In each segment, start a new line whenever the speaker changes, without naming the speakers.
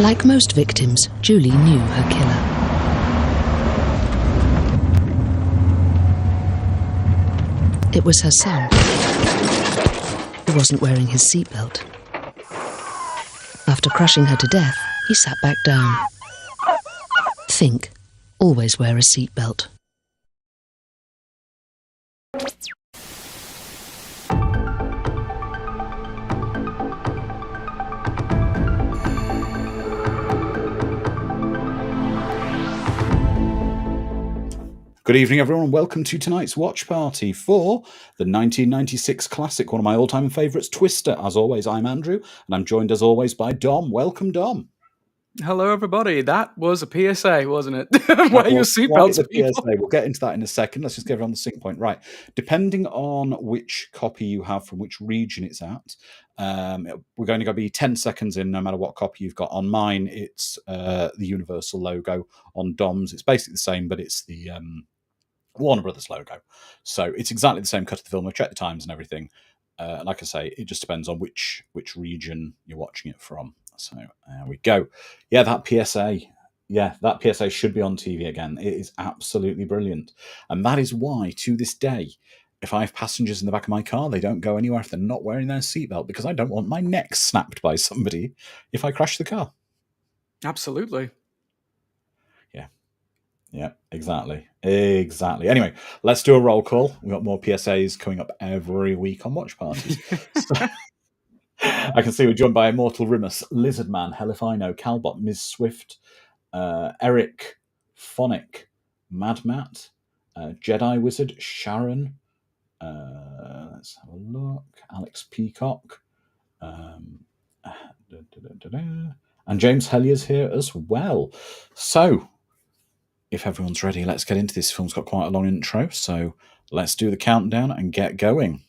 Like most victims, Julie knew her killer. It was her son. He wasn't wearing his seatbelt. After crushing her to death, he sat back down. Think, always wear a seatbelt.
Good evening, everyone, and welcome to tonight's watch party for the 1996 classic, one of my all-time favourites, Twister. As always, I'm Andrew, and I'm joined, as always, by Dom. Welcome, Dom.
Hello, everybody. That was a PSA, wasn't it? Wear your seatbelts, people.
PSA. We'll get into that in a second. Let's just get everyone on the sync point. Right. Depending on which copy you have from which region it's at, we're going to be 10 seconds in, no matter what copy you've got. On mine, it's the Universal logo. On Dom's, it's basically the same, but it's the Warner Brothers logo. So it's exactly the same cut of the film. I've checked the times and everything. Like I say, it just depends on which region you're watching it from. So there we go. Yeah, that PSA. Yeah, that PSA should be on TV again. It is absolutely brilliant. And that is why, to this day, if I have passengers in the back of my car, they don't go anywhere if they're not wearing their seatbelt, because I don't want my neck snapped by somebody if I crash the car.
Absolutely.
Yeah, exactly. Anyway, let's do a roll call. We've got more PSAs coming up every week on Watch Parties. So, I can see we're joined by Immortal Rimus, Lizard Man, Hell If I Know, Calbot, Ms. Swift, Eric, Phonic, Mad Matt, Jedi Wizard, Sharon, let's have a look, Alex Peacock, and James Hellier's here as well. So, if everyone's ready, let's get into this. Film's got quite a long intro, so let's do the countdown and get going.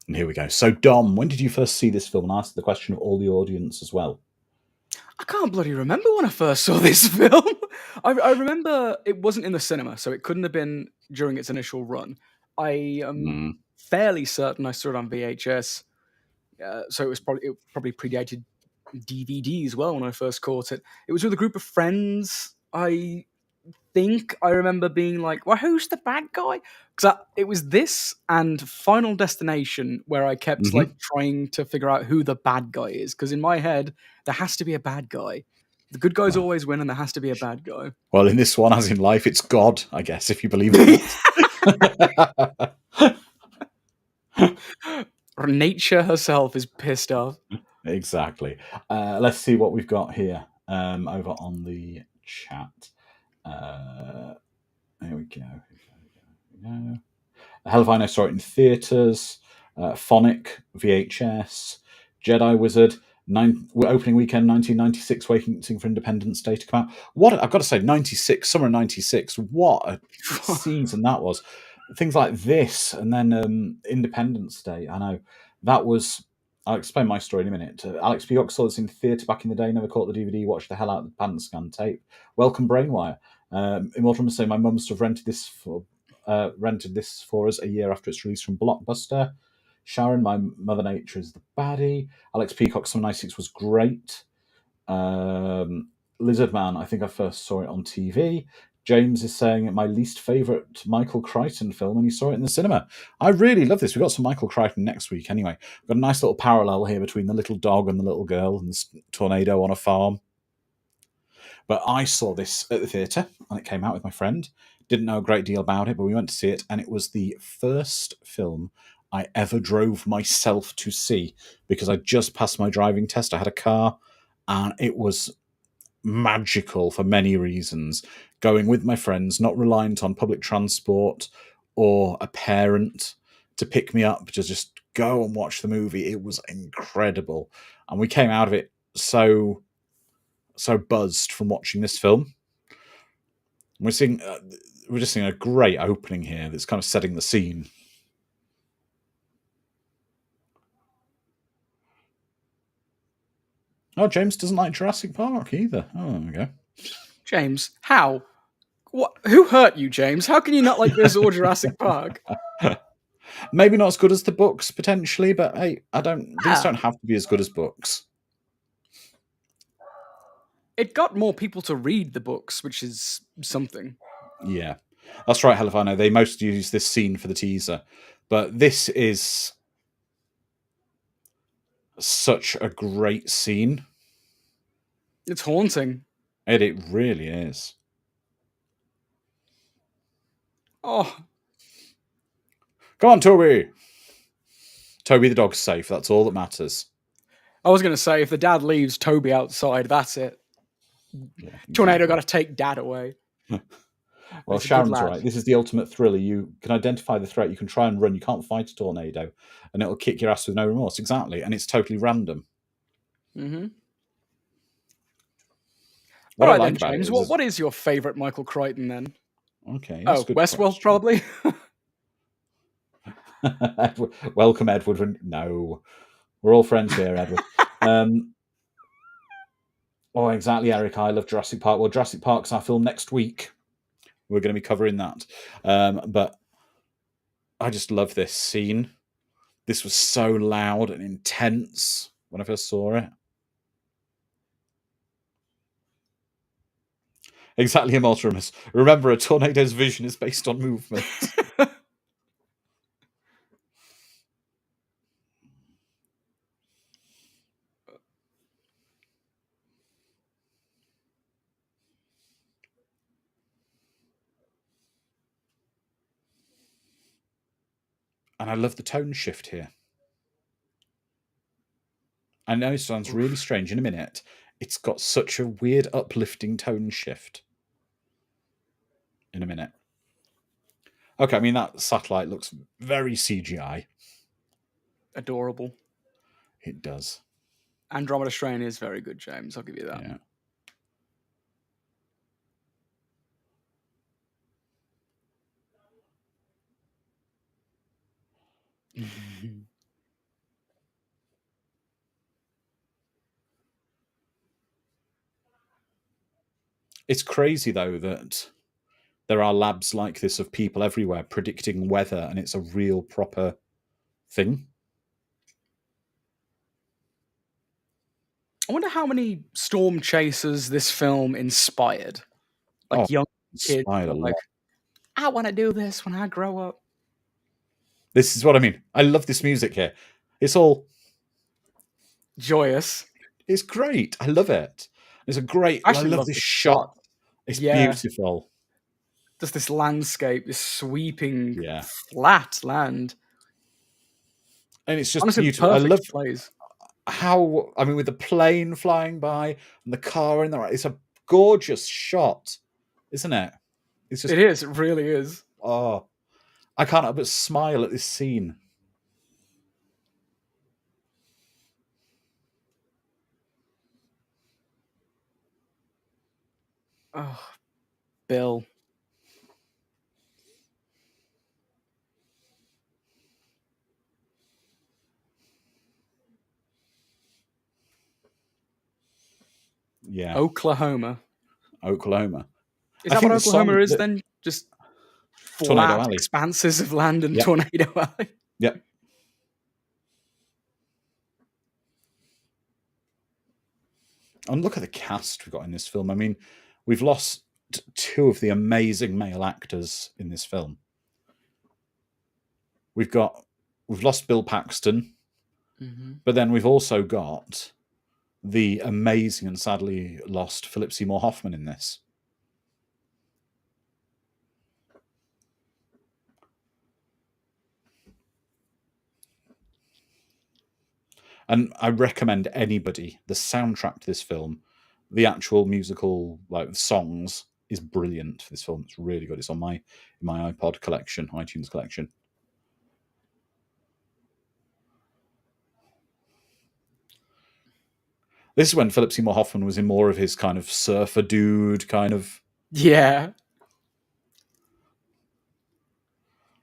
And here we go. So, Dom, when did you first see this film? And ask the question of all the audience as well.
I can't bloody remember when I first saw this film. I remember it wasn't in the cinema, so it couldn't have been during its initial run. I am fairly certain I saw it on VHS, so it probably predated DVD as well when I first caught it. It was with a group of friends. I think I remember being like, well, who's the bad guy? Because it was this and Final Destination where I kept like trying to figure out who the bad guy is. Because in my head, there has to be a bad guy. The good guys always win, and there has to be a bad guy.
Well, in this one, as in life, it's God, I guess, if you believe it.
Nature herself is pissed off.
Exactly. Let's see what we've got here over on the chat. There we go. Hell if I Know saw it in theatres. Phonic, VHS. Jedi Wizard, opening weekend 1996, Waiting for Independence Day to come out. What I've got to say, 96, summer 96. What a season that was. Things like this, and then Independence Day. I know that was. I'll explain my story in a minute. Alex Peacock saw this in theatre back in the day. Never caught the DVD. Watched the hell out of the pan scan tape. Welcome Brainwire. Immortal must say my mum must have rented this for us a year after its release from Blockbuster. Sharon, my Mother Nature is the baddie. Alex Peacock, Summer 96 was great. Lizard Man, I think I first saw it on TV. James is saying my least favourite Michael Crichton film, and he saw it in the cinema. I really love this. We've got some Michael Crichton next week anyway. We've got a nice little parallel here between the little dog and the little girl and the tornado on a farm. But I saw this at the theatre, and it came out with my friend. Didn't know a great deal about it, but we went to see it, and it was the first film I ever drove myself to see, because I just passed my driving test. I had a car, and it was magical for many reasons. Going with my friends, not reliant on public transport or a parent to pick me up, to just go and watch the movie. It was incredible. And we came out of it so buzzed from watching this film. We're just seeing a great opening here that's kind of setting the scene. Oh, James doesn't like Jurassic Park either. Oh, there we go.
James, how? What? Who hurt you, James? How can you not like this or Jurassic Park?
Maybe not as good as the books, potentially, but hey, these
Ah.
don't have to be as good as books.
It got more people to read the books, which is something.
Yeah. That's right, Helifano. They most use this scene for the teaser. But this is such a great scene.
It's haunting.
It really is.
Oh.
Come on, Toby! Toby the dog's safe. That's all that matters.
I was going to say, if the dad leaves Toby outside, that's it.
Yeah, exactly.
Tornado got to take dad away.
Well, Sharon's right. This is the ultimate thriller. You can identify the threat. You can try and run. You can't fight a tornado. And it'll kick your ass with no remorse. Exactly. And it's totally random.
Mm-hmm.
What
All
I
right,
like
then,
about
James.
it is...
What is your favourite Michael Crichton, then?
Okay. That's
Oh,
a good
Westworld,
question.
probably?
Welcome, Edward. No. We're all friends here, Edward. Oh, exactly, Eric. I love Jurassic Park. Well, Jurassic Park's our film next week. We're going to be covering that. But I just love this scene. This was so loud and intense when I first saw it. Exactly, Immortalimus. Remember, a tornado's vision is based on movement. And I love the tone shift here. I know it sounds really strange in a minute. It's got such a weird uplifting tone shift. In a minute. Okay, I mean, that satellite looks very CGI.
Adorable.
It does.
Andromeda Strain is very good, James. I'll give you that.
Yeah. It's crazy, though, that there are labs like this of people everywhere predicting weather, and it's a real proper thing.
I wonder how many storm chasers this film inspired. Like young kids
inspired a
like,
lot.
I want to do this when I grow up.
This is what I mean. I love this music here. It's all
joyous.
It's great. I love it. It's a great... I love this shot. It's beautiful.
Just this landscape, this sweeping, flat land.
And it's just
honestly
beautiful. I love
plays.
How, I mean, with the plane flying by and the car in the right, it's a gorgeous shot, isn't it? It's just,
it is. It really is.
Oh, I can't help but smile at this scene.
Oh, Bill.
Yeah.
Oklahoma.
Is
that what Oklahoma is then? Just flat expanses of land and Tornado Alley?
Yep. And look at the cast we've got in this film. I mean, we've lost two of the amazing male actors in this film. We've lost Bill Paxton, but then we've also got the amazing and sadly lost Philip Seymour Hoffman in this. And I recommend anybody, the soundtrack to this film, the actual musical, like songs, is brilliant for this film. It's really good. It's on my iPod collection, iTunes collection. This is when Philip Seymour Hoffman was in more of his kind of surfer dude kind of...
Yeah.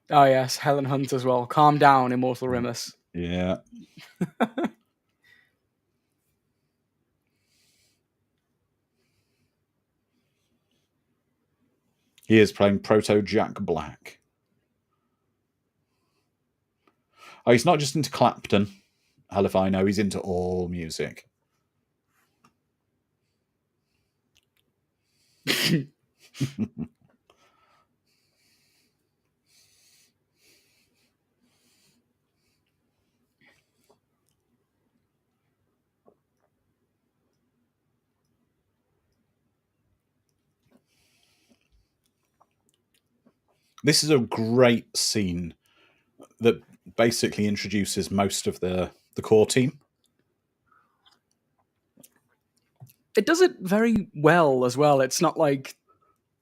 Oh, yes. Helen Hunt as well. Calm down, Immortal Rimus.
Yeah. He is playing Proto Jack Black. Oh, he's not just into Clapton. Hell if I know, he's into all music. This is a great scene that basically introduces most of the core team.
It does it very well as well. It's not like,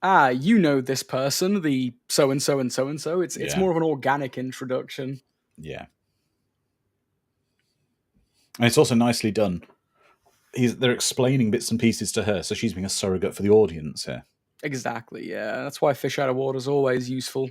you know this person, the so-and-so and so-and-so. It's more of an organic introduction.
Yeah. And it's also nicely done. They're explaining bits and pieces to her, so she's being a surrogate for the audience here.
Exactly, yeah. That's why fish out of water is always useful.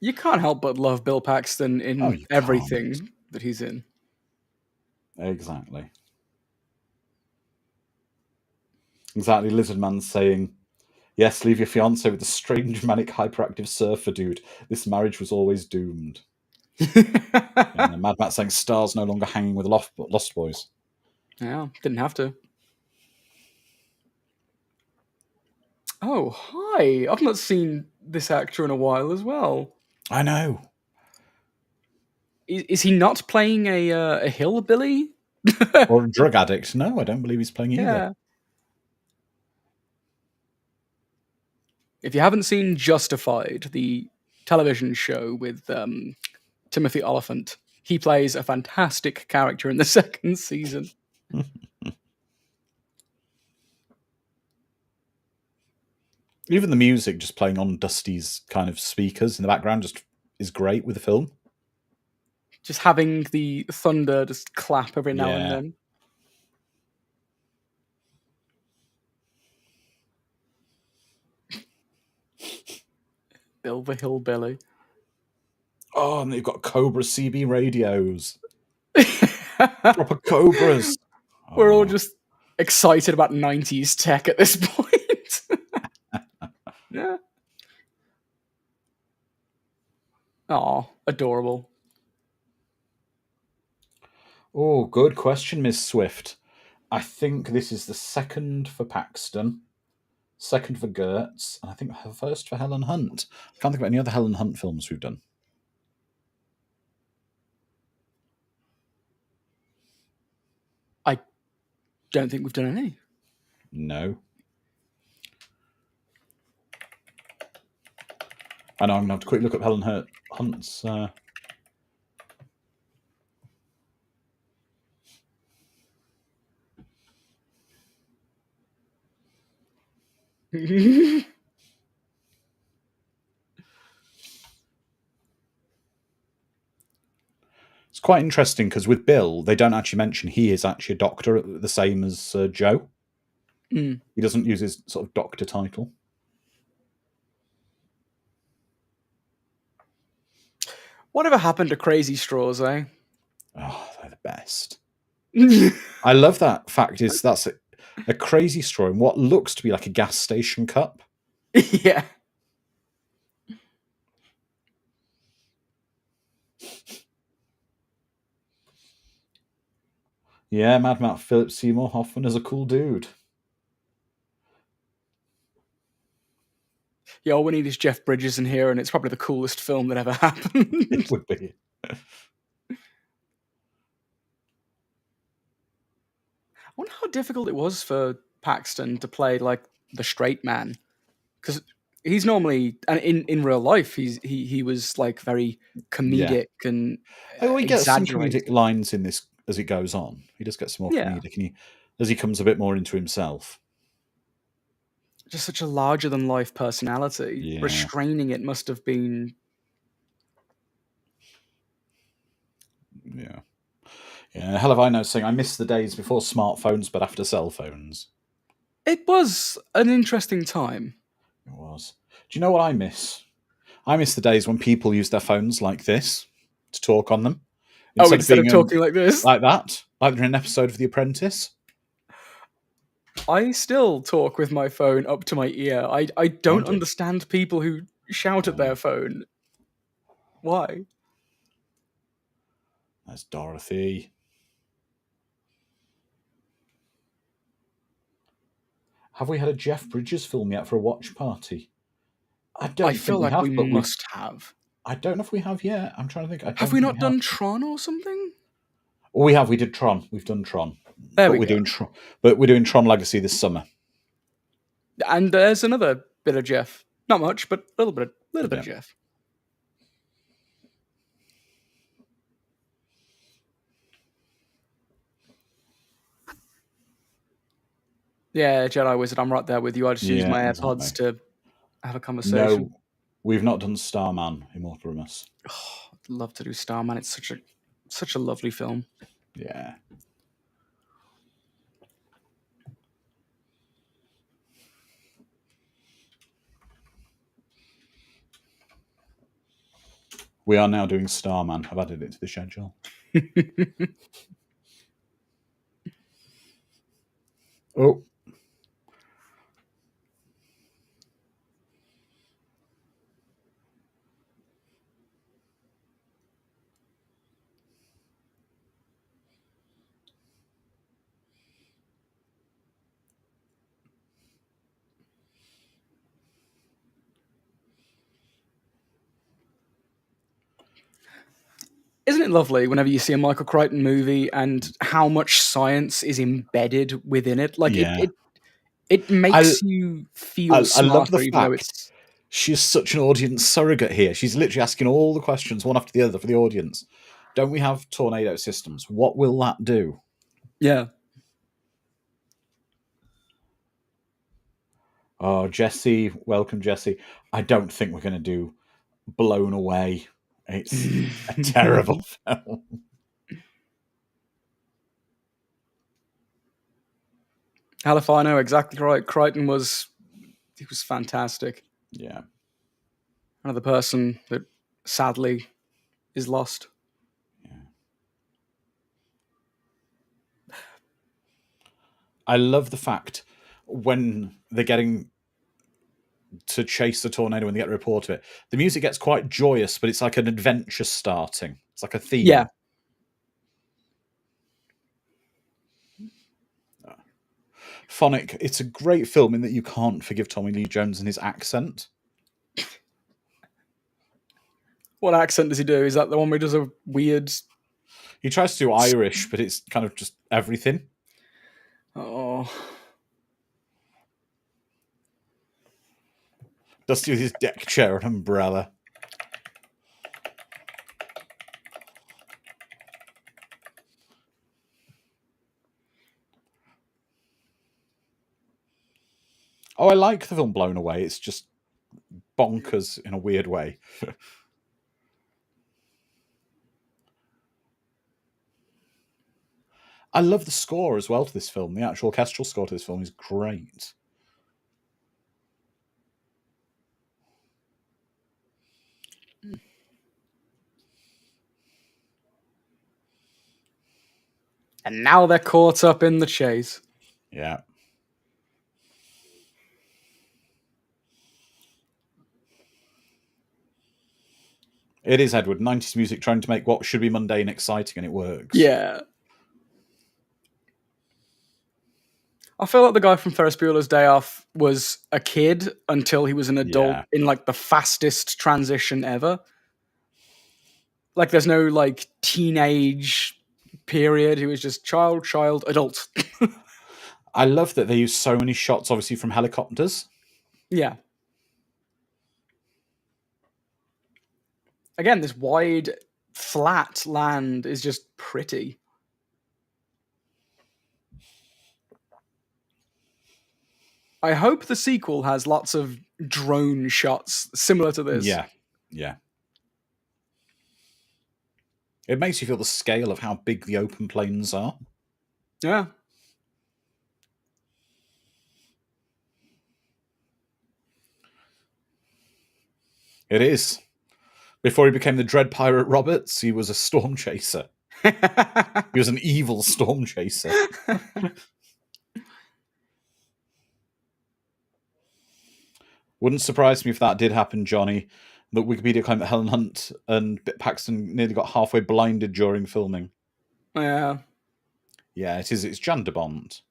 You can't help but love Bill Paxton in everything that he's in.
Exactly. Lizardman saying, "Yes, leave your fiancé with the strange, manic, hyperactive surfer dude. This marriage was always doomed." And Mad Matt saying, "Stars no longer hanging with Lost Boys."
Yeah, didn't have to. Oh, hi. I've not seen this actor in a while as well.
I know.
Is he not playing a hillbilly?
Or a drug addict? No, I don't believe he's playing either.
Yeah. If you haven't seen Justified, the television show with Timothy Oliphant, he plays a fantastic character in the second season.
Even the music just playing on Dusty's kind of speakers in the background just is great with the film.
Just having the thunder just clap every now and then. Bill the Hillbilly.
Oh, and they've got Cobra CB radios. Proper Cobras.
We're all just excited about 90s tech at this point. Yeah. Aw, adorable.
Oh, good question, Miss Swift. I think this is the second for Paxton, second for Gertz, and I think the first for Helen Hunt. I can't think of any other Helen Hunt films we've done.
I don't think we've done any.
No. I know, I'm going to have to quick look up Helen Hunt's... It's quite interesting because with Bill, they don't actually mention he is actually a doctor, the same as Joe.
Mm.
He doesn't use his sort of doctor title.
Whatever happened to Crazy Straws, eh?
Oh, they're the best. I love that fact. That's a Crazy Straw in what looks to be like a gas station cup.
Yeah.
Yeah, Mad Matt Philip Seymour Hoffman is a cool dude.
Yeah, all we need is Jeff Bridges in here, and it's probably the coolest film that ever happened.
It would be.
I wonder how difficult it was for Paxton to play like the straight man, because he's normally, and in real life, he was like very comedic and
he gets some comedic lines in this as it goes on. He does get some more comedic, and as he comes a bit more into himself.
Just such a larger-than-life personality.
Yeah.
Restraining it must have been...
Yeah. Yeah, hell have I noticing. I miss the days before smartphones, but after cell phones.
It was an interesting time.
It was. Do you know what I miss? I miss the days when people used their phones like this to talk on them.
Instead of talking like this?
Like that. Like in an episode of The Apprentice.
I still talk with my phone up to my ear. I don't understand people who shout at their phone. Why?
That's Dorothy. Have we had a Jeff Bridges film yet for a watch party?
I feel like we must have.
I don't know if we have yet. I'm trying to think.
Have we not done Tron or something?
Oh, we have. We did Tron. We've done Tron.
There we
go. But we're doing Tron Legacy this summer.
And there's another bit of Jeff. Not much, but a little bit of Jeff. Yeah, Jedi Wizard, I'm right there with you. I just use my AirPods to have a conversation.
No, we've not done Starman, Immortal Rumus.
Oh, I'd love to do Starman. It's such a lovely film.
Yeah. We are now doing Starman. I've added it to the schedule. Oh.
Isn't it lovely whenever you see a Michael Crichton movie and how much science is embedded within it? Like it makes you feel smarter.
I love the
even though
fact she's such an audience surrogate here. She's literally asking all the questions one after the other for the audience. Don't we have tornado systems? What will that do?
Yeah.
Oh, Jesse, welcome, Jesse. I don't think we're going to do Blown Away. It's a terrible film.
Hell if I know, exactly right. Crichton was fantastic.
Yeah.
Another person that sadly is lost.
Yeah. I love the fact when they're getting to chase the tornado when they get a report of it, the music gets quite joyous, but it's like an adventure starting. It's like a theme.
Yeah.
Phonic, it's a great film in that you can't forgive Tommy Lee Jones and his accent.
What accent does he do? Is that the one where he does a weird...
He tries to do Irish, but it's kind of just everything.
Oh...
Dusty with his deck chair and umbrella. Oh, I like the film Blown Away. It's just bonkers in a weird way. I love the score as well to this film. The actual orchestral score to this film is great.
And now they're caught up in the chase.
Yeah. It is, Edward. 90s music trying to make what should be mundane exciting, and it works.
Yeah. I feel like the guy from Ferris Bueller's Day Off was a kid until he was an adult in like the fastest transition ever. Like there's no like teenage period. He was just child, adult.
I love that they use so many shots, obviously, from helicopters.
Yeah. Again, this wide, flat land is just pretty. I hope the sequel has lots of drone shots similar to this.
Yeah. It makes you feel the scale of how big the open plains are.
Yeah.
It is. Before he became the Dread Pirate Roberts, he was a storm chaser. He was an evil storm chaser. Wouldn't surprise me if that did happen, Johnny. The Wikipedia claimed that Helen Hunt and Paxton nearly got halfway blinded during filming.
Yeah.
Yeah, it is. It's Jan de Bont.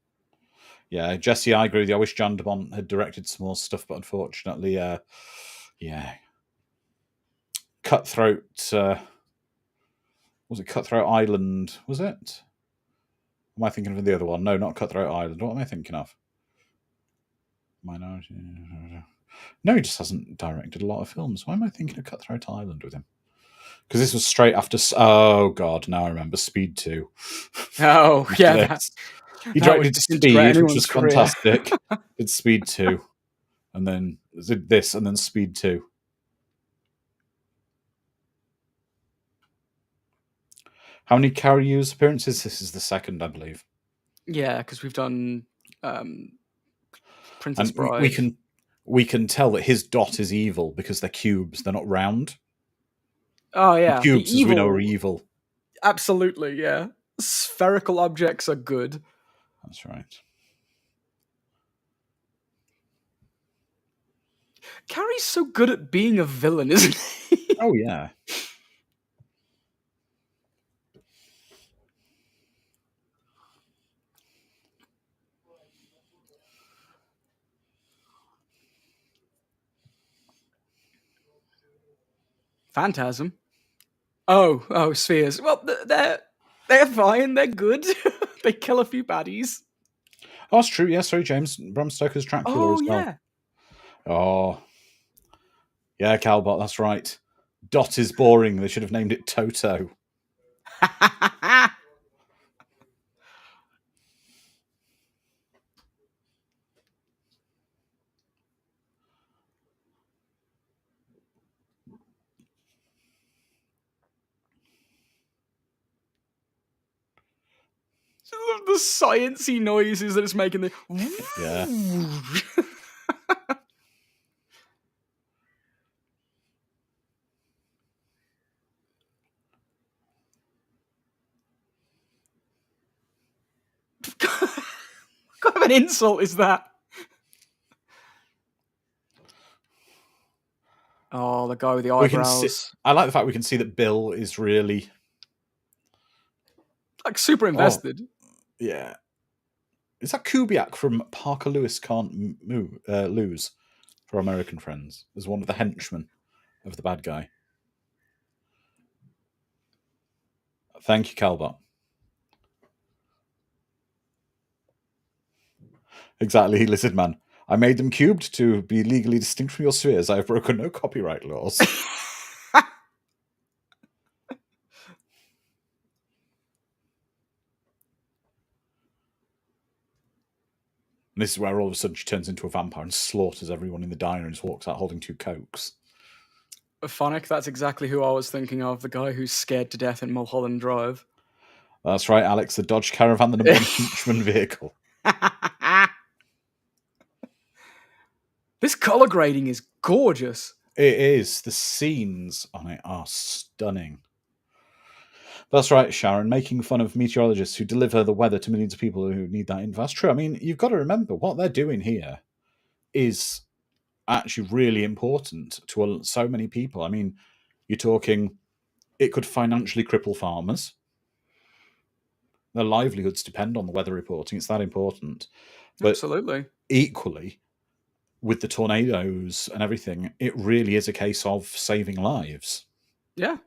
Yeah, Jesse, I agree with you. I wish Jan de Bont had directed some more stuff, but unfortunately, yeah. Cutthroat. Was it Cutthroat Island? Was it? Am I thinking of the other one? No, not Cutthroat Island. What am I thinking of? Minority. No, he just hasn't directed a lot of films. Why am I thinking of Cutthroat Island with him? Because this was straight after. Oh God, now I remember Speed 2.
Oh yeah.
He directed Speed, which was fantastic. Did Speed 2, and then did this, and then Speed 2. How many Carrie Hughes appearances? This is the second, I believe.
Yeah, because we've done Princess Bride.
We can tell that his dot is evil because they're cubes; they're not round.
Oh yeah,
and cubes, as we know, are evil.
Absolutely, yeah. Spherical objects are good.
That's right.
Carrie's so good at being a villain, isn't he?
Oh yeah.
Phantasm. Oh, spheres. Well, they're fine. They're good. They kill a few baddies.
Oh, that's true. Yeah, sorry, James. Bram Stoker's Dracula as well.
Yeah.
Oh, yeah, Calbot. That's right. Dot is boring. They should have named it Toto.
The sciencey noises that it's making.
Yeah.
What kind of an insult is that? Oh, the guy with the eyebrows.
I like the fact we can see that Bill is really
like super invested.
Yeah. Is that Kubiak from Parker Lewis Can't Lose for American Friends as one of the henchmen of the bad guy? Thank you, Calbot. Exactly, Lizard Man. I made them cubed to be legally distinct from your spheres. I have broken no copyright laws. And this is where all of a sudden she turns into a vampire and slaughters everyone in the diner and just walks out holding 2 Cokes.
Phonic, that's exactly who I was thinking of, the guy who's scared to death in Mulholland Drive.
That's right, Alex, the Dodge Caravan, the number 1 henchman vehicle.
This colour grading is gorgeous.
It is. The scenes on it are stunning. That's right, Sharon, making fun of meteorologists who deliver the weather to millions of people who need that info. That's true. I mean, you've got to remember, what they're doing here is actually really important to so many people. I mean, you're talking, it could financially cripple farmers. Their livelihoods depend on the weather reporting. It's that important. But
absolutely.
Equally, with the tornadoes and everything, it really is a case of saving lives.
Yeah.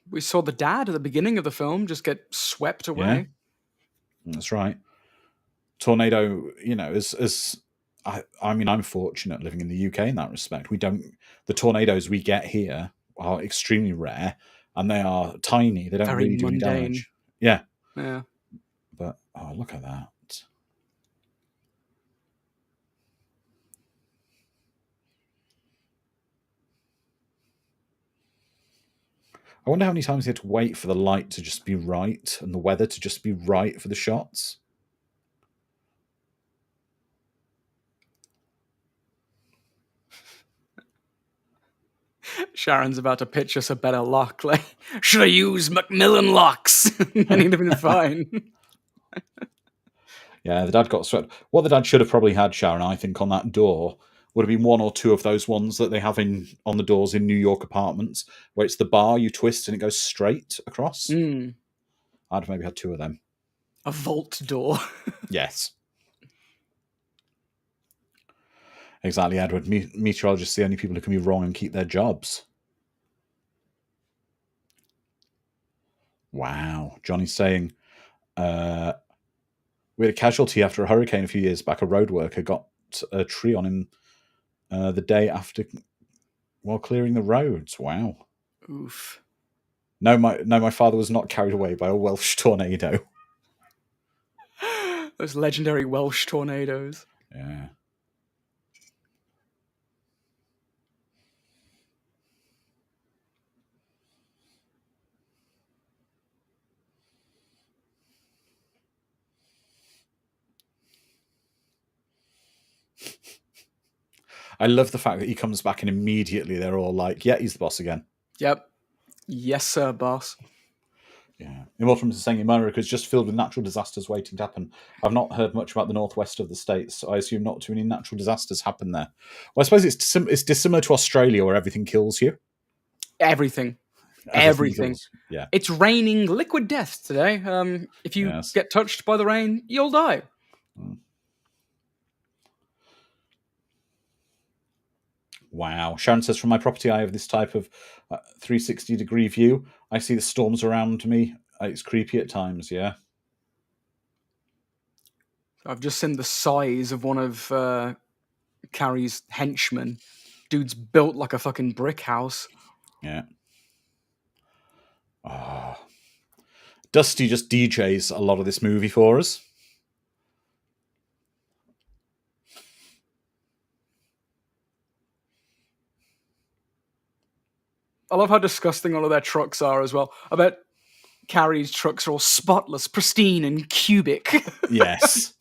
We saw the dad at the beginning of the film just get swept away.
Yeah. That's right. Tornado, I mean, I'm fortunate living in the UK in that respect. The tornadoes we get here are extremely rare, and they are tiny. They don't
very
really do any
mundane
damage. Yeah.
Yeah.
But, look at that. I wonder how many times he had to wait for the light to just be right and the weather to just be right for the shots.
Sharon's about to pitch us a better lock. Like, should I use Macmillan locks? And he'd have been fine.
Yeah, the dad got swept. What the dad should have probably had, Sharon, I think, on that door would have been one or two of those ones that they have on the doors in New York apartments, where it's the bar you twist and it goes straight across.
Mm.
I'd have maybe had two of them.
A vault door.
Yes. Exactly, Edward. Meteorologists are the only people who can be wrong and keep their jobs. Wow. Johnny's saying, we had a casualty after a hurricane a few years back. A road worker got a tree on him the day after while clearing the roads. Wow.
Oof.
No, my father was not carried away by a Welsh tornado.
Those legendary Welsh tornadoes.
Yeah. I love the fact that he comes back and immediately they're all like, yeah, he's the boss again.
Yep. Yes, sir, boss.
Yeah. Immortals is saying America is just filled with natural disasters waiting to happen. I've not heard much about the northwest of the states, so I assume not too many natural disasters happen there. Well, I suppose it's dissimilar to Australia where everything kills you.
Everything. Everything.
Yeah.
It's raining liquid death today. If you get touched by the rain, you'll die.
Wow. Sharon says, from my property, I have this type of 360-degree view. I see the storms around me. It's creepy at times, yeah.
I've just seen the size of one of Carrie's henchmen. Dude's built like a fucking brick house.
Yeah. Oh. Dusty just DJs a lot of this movie for us.
I love how disgusting all of their trucks are as well. I bet Carrie's trucks are all spotless, pristine, and cubic.
Yes.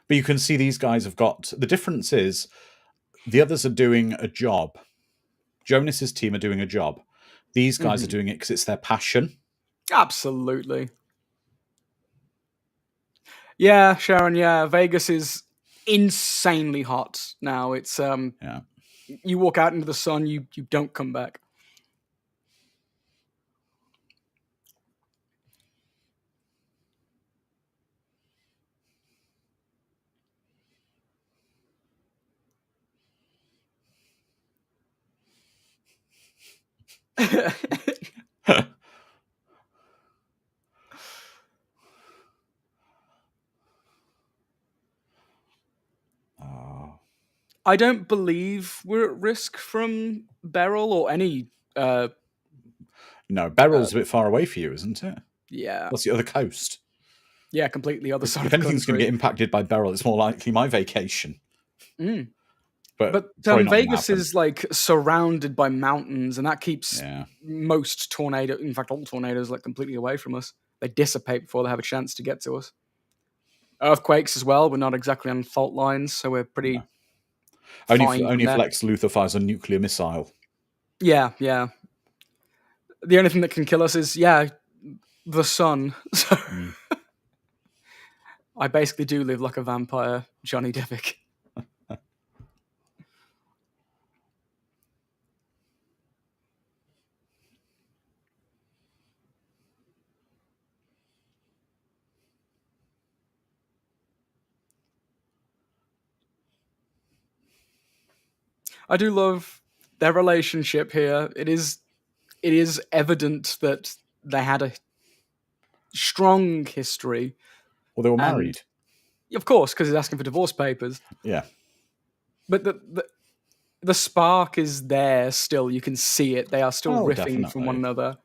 But you can see these guys have got... The difference is the others are doing a job. Jonas's team are doing a job. These guys are doing it because it's their passion.
Absolutely. Yeah, Sharon, yeah. Vegas is insanely hot now. It's
Yeah.
You walk out into the sun, you don't come back. I don't believe we're at risk from Beryl or any.
No, Beryl's a bit far away for you, isn't it?
Yeah.
That's the other coast.
Yeah, completely other side of the country.
If anything's going to get impacted by Beryl, it's more likely my vacation. But
Vegas is like surrounded by mountains, and that keeps most in fact, all tornadoes, like completely away from us. They dissipate before they have a chance to get to us. Earthquakes as well. We're not exactly on fault lines, so we're pretty.
Only if Lex Luthor fires a nuclear missile.
Yeah, yeah. The only thing that can kill us is the sun. So I basically do live like a vampire, Johnny Devick. I do love their relationship here. It is evident that they had a strong history.
Well, they were married.
Of course, because he's asking for divorce papers.
Yeah.
But the spark is there still. You can see it. They are still riffing from one another.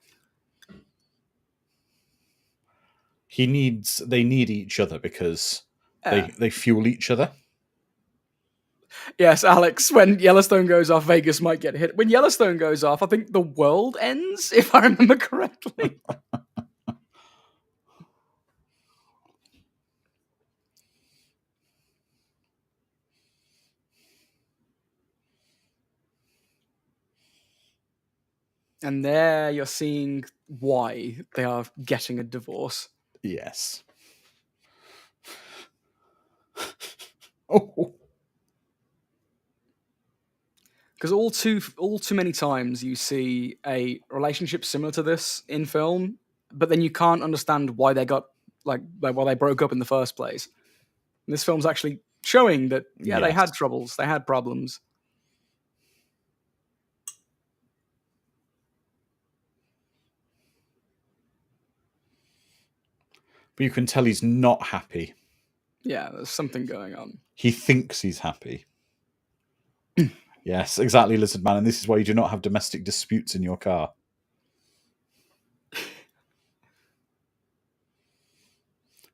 They need each other because they fuel each other.
Yes, Alex, when Yellowstone goes off, Vegas might get hit. When Yellowstone goes off, I think the world ends, if I remember correctly. And there you're seeing why they are getting a divorce.
Yes. Oh.
Because all too many times you see a relationship similar to this in film, but then you can't understand why they got why they broke up in the first place. And this film's actually showing that they had troubles, they had problems.
But you can tell he's not happy.
Yeah, there's something going on.
He thinks he's happy. Yes, exactly, Lizard Man, and this is why you do not have domestic disputes in your car.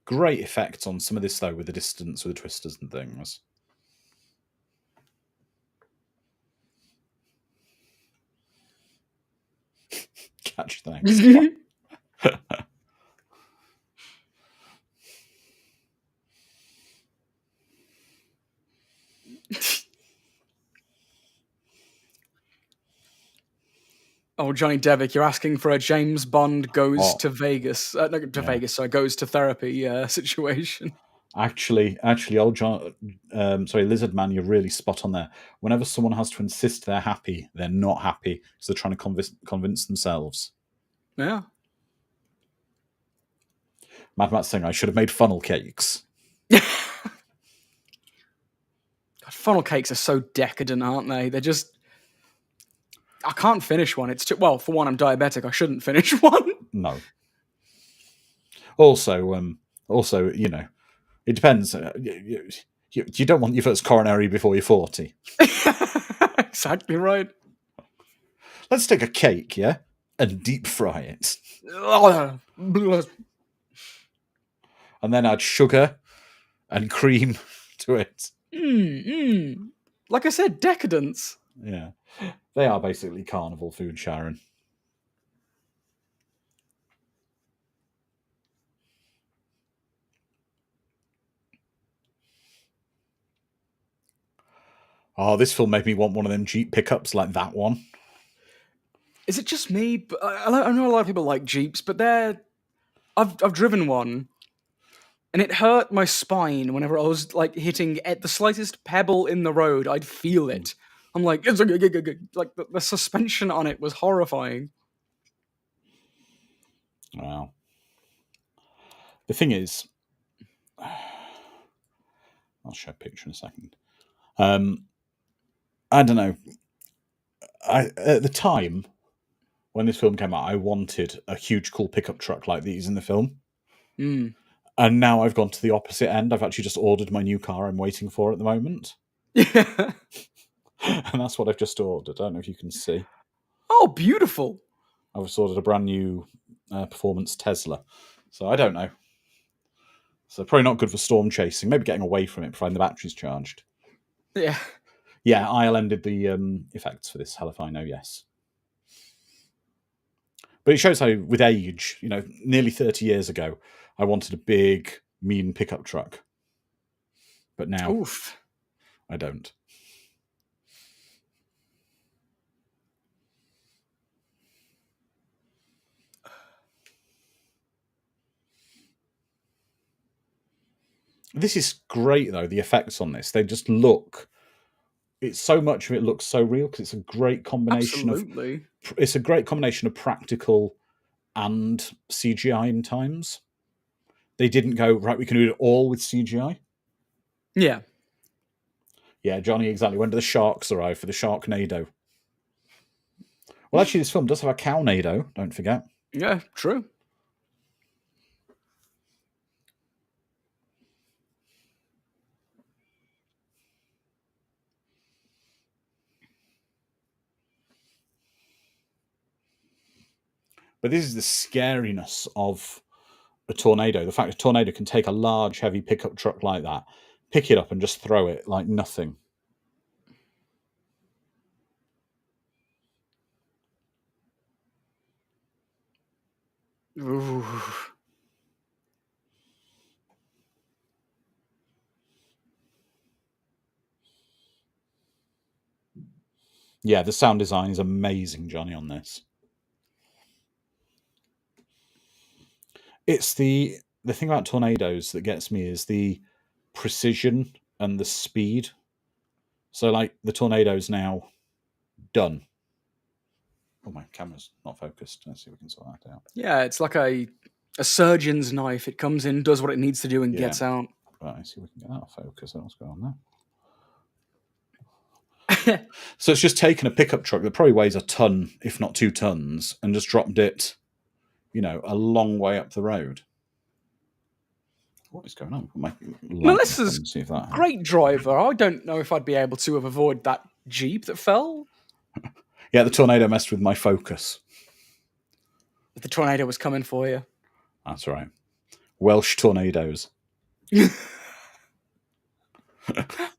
Great effects on some of this, though, with the distance, with the twisters and things. Catch the next one.
Oh, Johnny Devick, you're asking for a James Bond goes to Vegas. Goes to therapy situation.
Actually, old Lizard Man, you're really spot on there. Whenever someone has to insist they're happy, they're not happy because they're trying to convince themselves.
Yeah.
Mad Matt's saying I should have made funnel cakes.
God, funnel cakes are so decadent, aren't they? They're just... I can't finish one. It's too... Well, for one, I'm diabetic. I shouldn't finish one.
No. Also, you know, it depends. You don't want your first coronary before you're 40.
Exactly right.
Let's take a cake, yeah, and deep fry it. And then add sugar and cream to it.
Like I said, decadence.
Yeah. They are basically carnival food, Sharon. Oh, this film made me want one of them Jeep pickups like that one.
Is it just me? I know a lot of people like Jeeps, but I've driven one, and it hurt my spine whenever I was like hitting at the slightest pebble in the road. I'd feel it. I'm like, it's like the suspension on it was horrifying.
Wow. The thing is, I'll show a picture in a second. I don't know. At the time when this film came out, I wanted a huge, cool pickup truck like these in the film. And now I've gone to the opposite end. I've actually just ordered my new car. I'm waiting for it at the moment.
Yeah.
And that's what I've just ordered. I don't know if you can see.
Oh, beautiful.
I've just ordered a brand new performance Tesla. So I don't know. So probably not good for storm chasing. Maybe getting away from it, providing the battery's charged.
Yeah.
Yeah, ILM did the effects for this. Hell if I know, yes. But it shows how, with age, you know, nearly 30 years ago, I wanted a big, mean pickup truck. But now, I don't. This is great, though, the effects on this. They just look... It's so much of it looks so real because it's a great combination it's a great combination of practical and CGI in times. They didn't go, right, we can do it all with CGI.
Yeah.
Yeah, Johnny, exactly. When do the sharks arrive for the Sharknado? Well, actually, this film does have a Cownado, don't forget.
Yeah, true.
But this is the scariness of a tornado. The fact a tornado can take a large, heavy pickup truck like that, pick it up and just throw it like nothing.
Ooh.
Yeah, the sound design is amazing, Johnny, on this. It's the thing about tornadoes that gets me is the precision and the speed. So, like, the tornado's now done. Oh, my camera's not focused. Let's see if we can sort that out.
Yeah, it's like a surgeon's knife. It comes in, does what it needs to do, and gets out.
Right, let's see if we can get that out of focus. What's going on there? So it's just taken a pickup truck that probably weighs a ton, if not 2 tons, and just dropped it, a long way up the road. What is going on?
Melissa's great driver. I don't know if I'd be able to have avoided that Jeep that fell.
Yeah, the tornado messed with my focus.
But the tornado was coming for you.
That's right. Welsh tornadoes.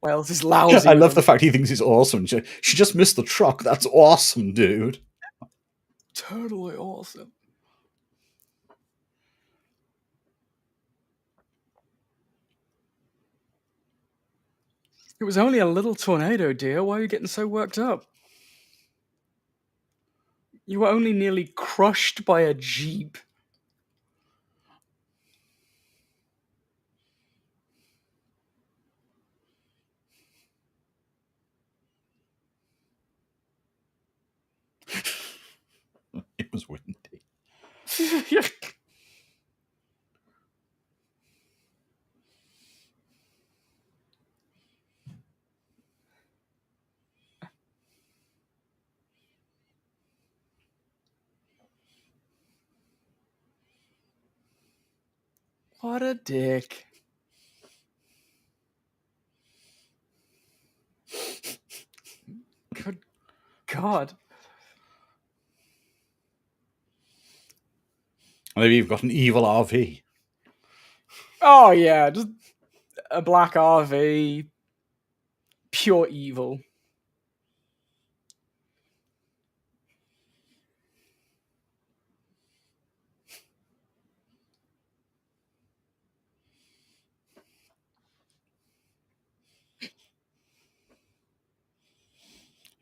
Wales is lousy.
I love the fact he thinks it's awesome. She just missed the truck. That's awesome, dude.
Totally awesome. It was only a little tornado, dear. Why are you getting so worked up? You were only nearly crushed by a Jeep.
It was windy.
What a dick. Good God.
Maybe you've got an evil RV.
Oh, yeah. Just a black RV. Pure evil.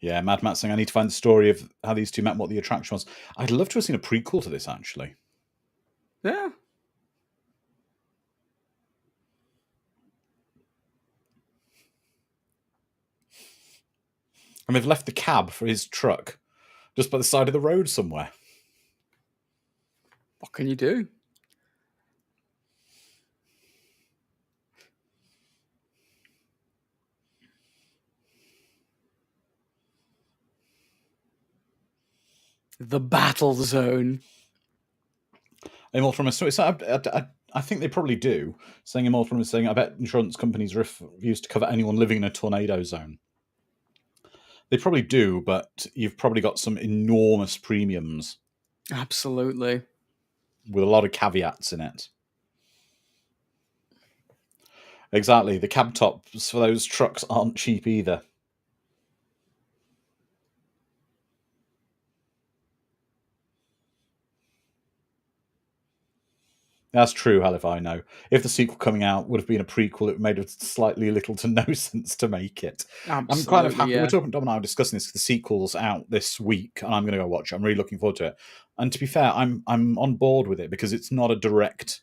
Yeah, Mad Matt saying I need to find the story of how these two met and what the attraction was. I'd love to have seen a prequel to this, actually.
Yeah.
And they've left the cab for his truck just by the side of the road somewhere.
What can you do? The battle zone.
Immortal Remember. So I think they probably do. Saying Immortal Remember saying, I bet insurance companies refuse to cover anyone living in a tornado zone. They probably do, but you've probably got some enormous premiums.
Absolutely.
With a lot of caveats in it. Exactly. The cab tops for those trucks aren't cheap either. That's true, hell if I know. If the sequel coming out would have been a prequel, it made slightly little to no sense to make it.
Absolutely,
I'm kind of happy.
Yeah.
We're talking, Dom and I are discussing this. The sequel's out this week, and I'm going to go watch it. I'm really looking forward to it. And to be fair, I'm on board with it because it's not a direct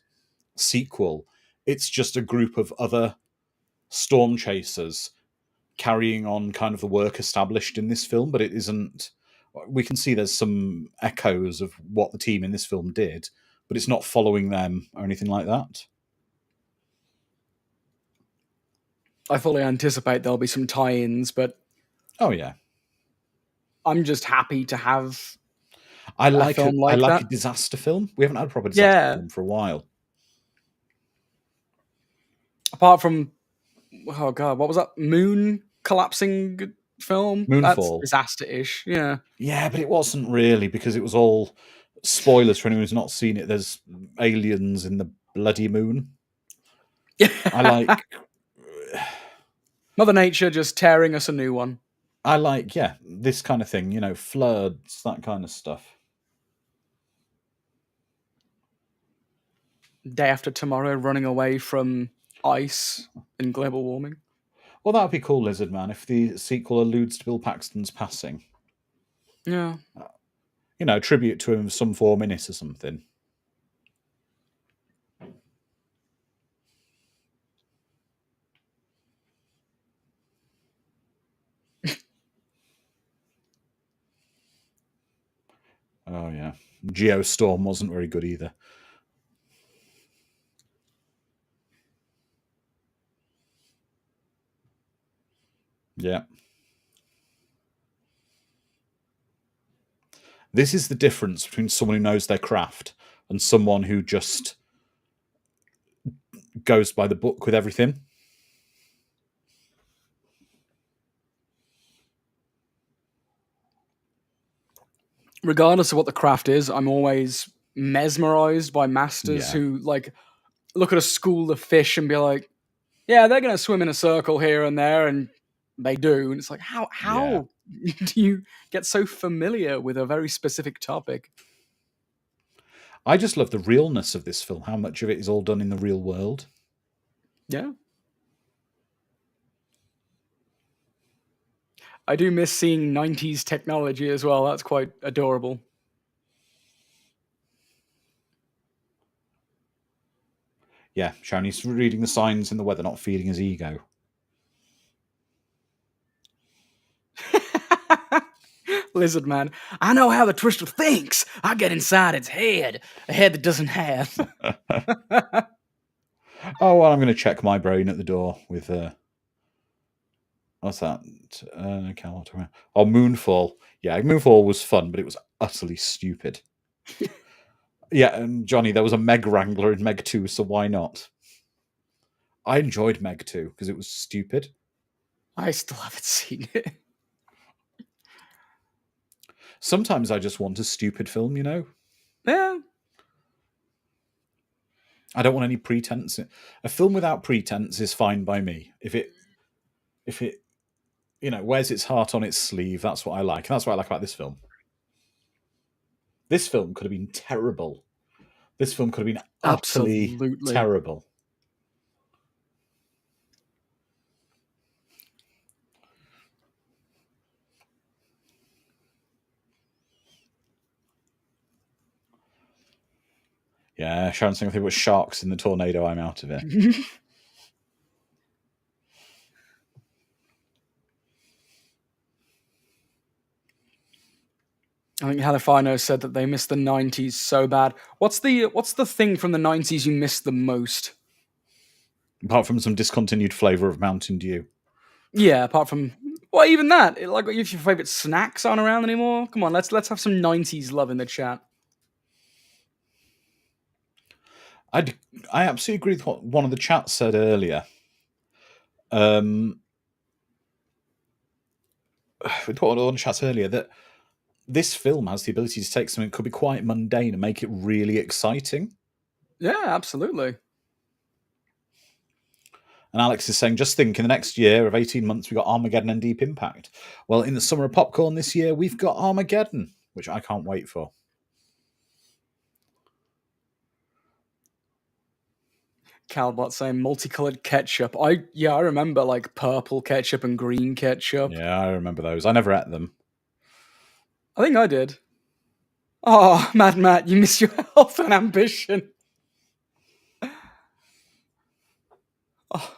sequel. It's just a group of other storm chasers carrying on kind of the work established in this film, but it isn't. We can see there's some echoes of what the team in this film did, but it's not following them or anything like that.
I fully anticipate there'll be some tie-ins, but
oh yeah,
I'm just happy to have.
I like
a film like
a
that.
disaster film. We haven't had a proper disaster film for a while.
Apart from, oh god, what was that moon collapsing film?
Moonfall.
That's disaster-ish. Yeah.
Yeah, but it wasn't really because it was all spoilers for anyone who's not seen it. There's aliens in the bloody moon. I like
Mother Nature just tearing us a new one.
I like, this kind of thing, floods, that kind of stuff.
Day After Tomorrow running away from ice and global warming.
Well, that would be cool, Lizard Man, if the sequel alludes to Bill Paxton's passing.
Yeah.
You know, tribute to him some 4 minutes or something. Oh, yeah. Geostorm wasn't very good either. Yeah. This is the difference between someone who knows their craft and someone who just goes by the book with everything.
Regardless of what the craft is, I'm always mesmerized by masters
Yeah.
who like look at a school of fish and be like, yeah, they're going to swim in a circle here and there, and they do. And it's like, how do you get so familiar with a very specific topic?
I just love the realness of this film, how much of it is all done in the real world.
Yeah. I do miss seeing 90s technology as well. That's quite adorable.
Yeah, Shoney's reading the signs in the weather, not feeding his ego.
Lizard Man, I know how the Twister thinks. I get inside its head, a head that doesn't have.
Oh, well, I'm going to check my brain at the door with... what's that? Oh, Moonfall. Yeah, Moonfall was fun, but it was utterly stupid. Yeah, and Johnny, there was a Meg Wrangler in Meg 2, so why not? I enjoyed Meg 2 because it was stupid.
I still haven't seen it.
Sometimes I just want a stupid film, you know?
Yeah.
I don't want any pretense. A film without pretense is fine by me. If it, you know, wears its heart on its sleeve, that's what I like. And that's what I like about this film. This film could have been terrible. This film could have been utterly
Absolutely.
terrible. Yeah, Sharon saying if there were sharks in the tornado, I'm out of it.
I think Halifino said that they missed the 90s so bad. What's the thing from the 90s you missed the most?
Apart from some discontinued flavour of Mountain Dew.
Yeah, apart from even that. Like, if your favorite snacks aren't around anymore, come on, let's have some 90s love in the chat.
I absolutely agree with what one of the chats said earlier. With what one of the chats earlier, that this film has the ability to take something that could be quite mundane and make it really exciting.
Yeah, absolutely.
And Alex is saying, just think, in the next year of 18 months, we've got Armageddon and Deep Impact. Well, in the summer of popcorn this year, we've got Armageddon, which I can't wait for.
Calbot saying multicolored ketchup. I remember like purple ketchup and green ketchup.
Yeah, I remember those. I never ate them.
I think I did. Oh, Mad Matt, you miss your health and ambition. Oh.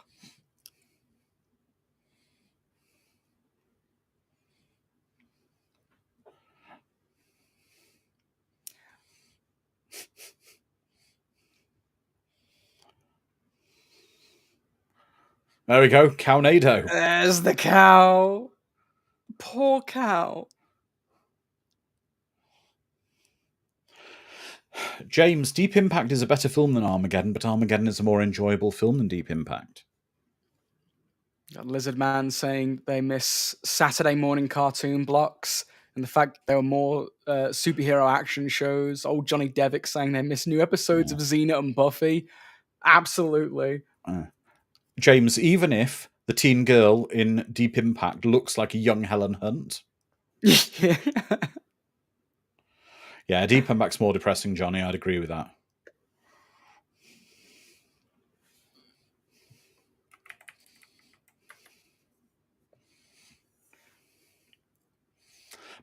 There we go, Cownado.
There's the cow. Poor cow.
James, Deep Impact is a better film than Armageddon, but Armageddon is a more enjoyable film than Deep Impact.
Got Lizard Man saying they miss Saturday morning cartoon blocks and the fact there were more superhero action shows. Old Johnny Devick saying they miss new episodes of Xena and Buffy. Absolutely.
James, even if the teen girl in Deep Impact looks like a young Helen Hunt. Yeah, Deep Impact's more depressing, Johnny. I'd agree with that.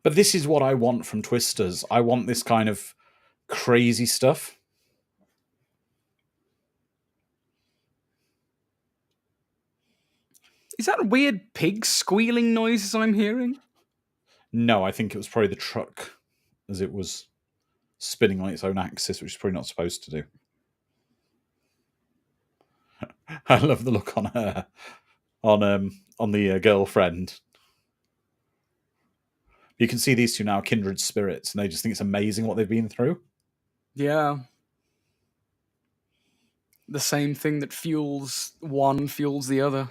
But this is what I want from Twisters. I want this kind of crazy stuff.
Is that weird pig squealing noises I'm hearing?
No, I think it was probably the truck as it was spinning on its own axis, which is probably not supposed to do. I love the look on her, on the girlfriend. You can see these two now kindred spirits, and they just think it's amazing what they've been through.
Yeah. The same thing that fuels one fuels the other.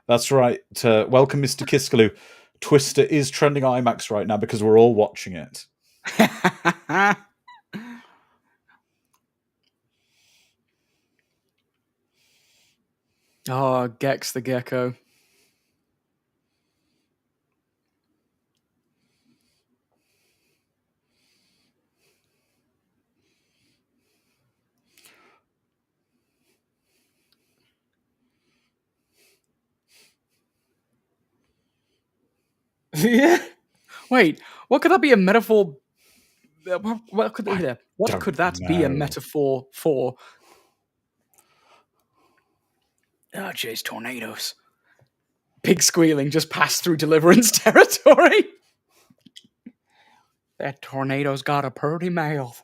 That's right. Welcome, Mr. Kiskaloo. Twister is trending IMAX right now because we're all watching it.
Oh, Gex the gecko. Yeah. Wait, what could that be a metaphor? What could that be a metaphor for? Oh, jeez, tornadoes. Pig squealing just passed through Deliverance territory. That tornado's got a purty mouth.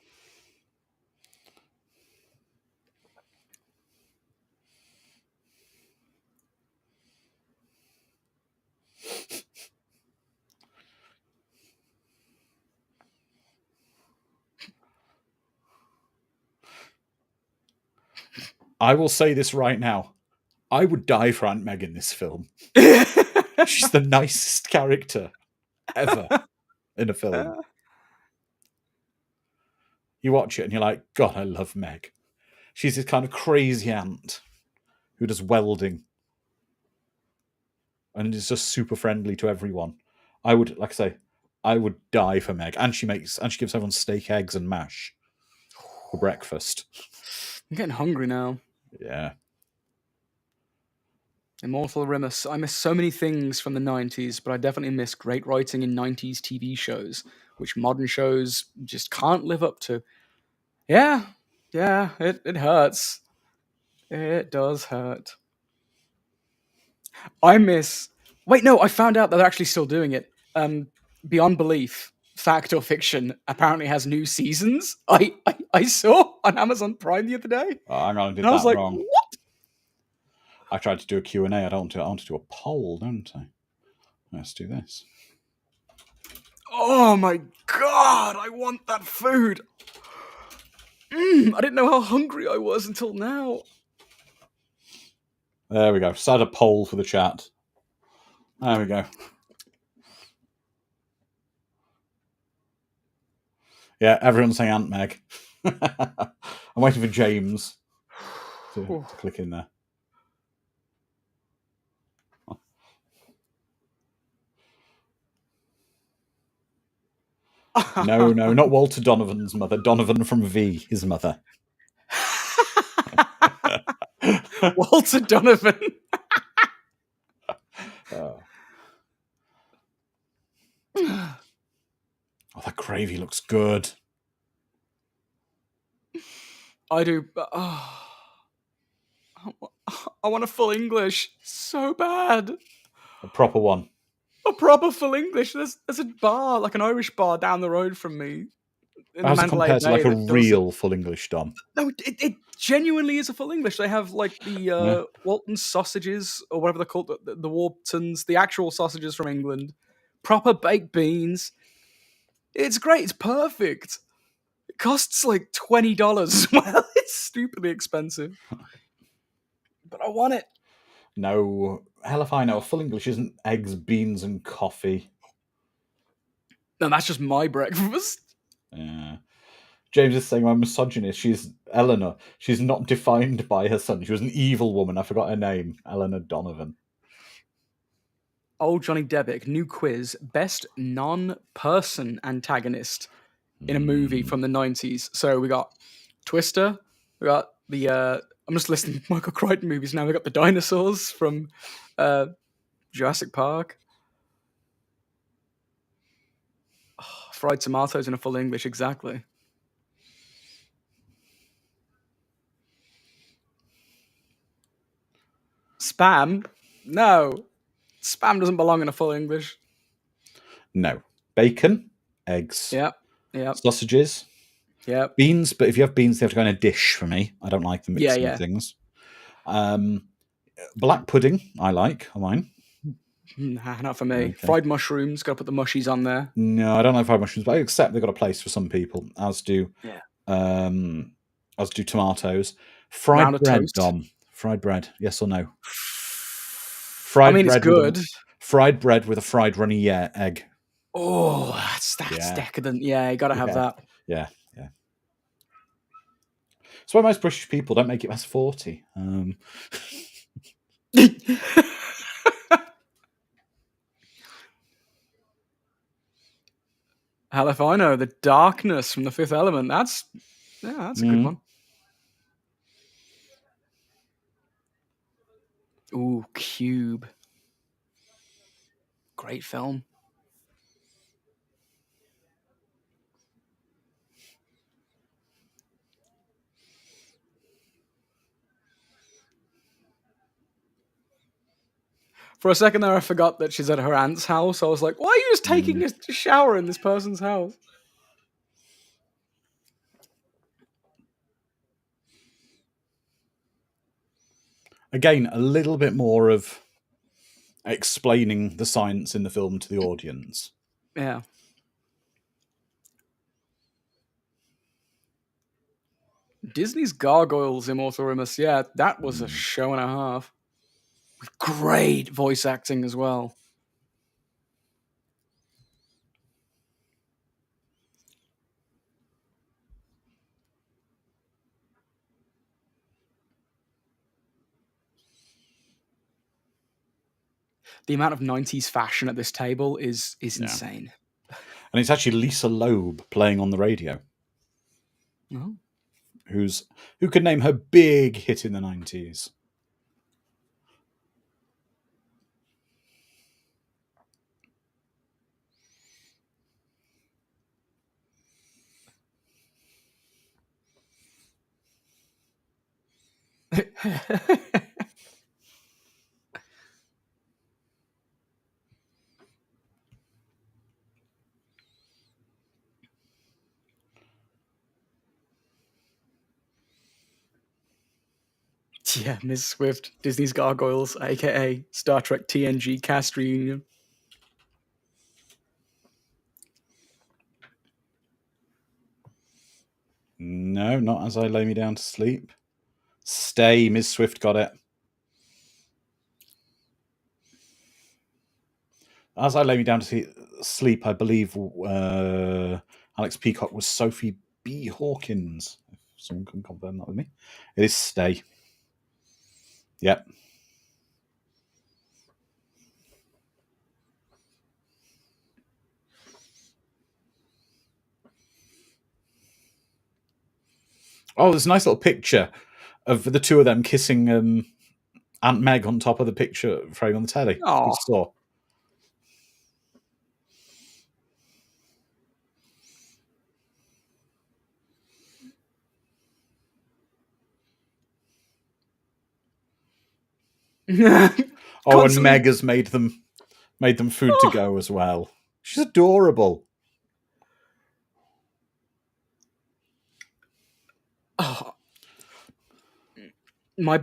I will say this right now. I would die for Aunt Meg in this film. She's the nicest character ever in a film. You watch it and you're like, God, I love Meg. She's this kind of crazy aunt who does welding and is just super friendly to everyone. I would, like I say, I would die for Meg. And she gives everyone steak, eggs, and mash for breakfast.
I'm getting hungry now.
Yeah.
Immortal Remus. I miss so many things from the 90s, but I definitely miss great writing in 90s TV shows, which modern shows just can't live up to. Yeah, it hurts. It does hurt. I miss... Wait, no, I found out that they're actually still doing it. Beyond Belief, Fact or Fiction, apparently has new seasons. I saw on Amazon Prime the other day.
Hang on, I did
And I was
that
like,
wrong.
what?
I tried to do a Q&A. I want to do a poll, don't I? Let's do this.
Oh my god, I want that food. I didn't know how hungry I was until now.
There we go. Start a poll for the chat. There we go. Yeah, everyone's saying Aunt Meg. I'm waiting for James to click in there. No, not Walter Donovan's mother. Donovan from V, his mother.
Walter Donovan.
Oh, that gravy looks good.
I do. I want a full English so bad.
A proper one.
A proper full English. There's a bar, like an Irish bar down the road from me.
How's it compared to like a real full English, Dom?
No, it genuinely is a full English. They have like the Walton sausages, or whatever they're called, the Warptons, the actual sausages from England. Proper baked beans. It's great. It's perfect. It costs like $20 as well. It's stupidly expensive. But I want it.
No, hell if I know. A full English isn't eggs, beans, and coffee.
No, that's just my breakfast.
Yeah. James is saying I'm misogynist. She's Eleanor. She's not defined by her son. She was an evil woman. I forgot her name. Eleanor Donovan.
Old Johnny Debick, new quiz. Best non-person antagonist in a movie from the 90s. So we got Twister. We got the... I'm just listing Michael Crichton movies now. We got the dinosaurs from Jurassic Park. fried tomatoes in a full English, exactly. Spam? No. Spam doesn't belong in a full English.
No. Bacon, eggs,
Yep.
sausages, beans, but if you have beans, they have to go in a dish for me. I don't like them mixing with things. Black pudding, I like on mine.
Nah, not for me. Okay. Fried mushrooms, got to put the mushies on there.
No, I don't like fried mushrooms, but I accept they've got a place for some people, as do tomatoes. Fried bread, toast. Dom. Fried bread, yes or no?
Fried bread. It's good.
Fried bread with a fried runny egg.
Oh, that's decadent. Yeah, you got to have that.
Yeah. That's why most British people don't make it past 40.
Hell if I know. The darkness from The Fifth Element. That's a good one. Ooh, Cube. Great film. For a second there, I forgot that she's at her aunt's house. I was like, why are you just taking a shower in this person's house?
Again, a little bit more of explaining the science in the film to the audience.
Yeah. Disney's Gargoyles, Immortal Remus. Yeah, that was a show and a half. With great voice acting as well. The amount of 90s fashion at this table is insane.
And it's actually Lisa Loeb playing on the radio.
Oh.
Who could name her big hit in the 90s?
Yeah, Ms. Swift, Disney's Gargoyles, aka Star Trek TNG cast reunion.
No, not As I Lay Me Down to Sleep. Stay, Ms. Swift got it. As I Lay Me Down to Sleep, I believe Alex Peacock was Sophie B. Hawkins. If someone can confirm that with me. It is Stay. Yep. Oh, there's a nice little picture of the two of them kissing Aunt Meg on top of the picture frame on the telly.
Oh.
Saw. Oh, and Meg has made them food to go as well. She's adorable.
Oh. My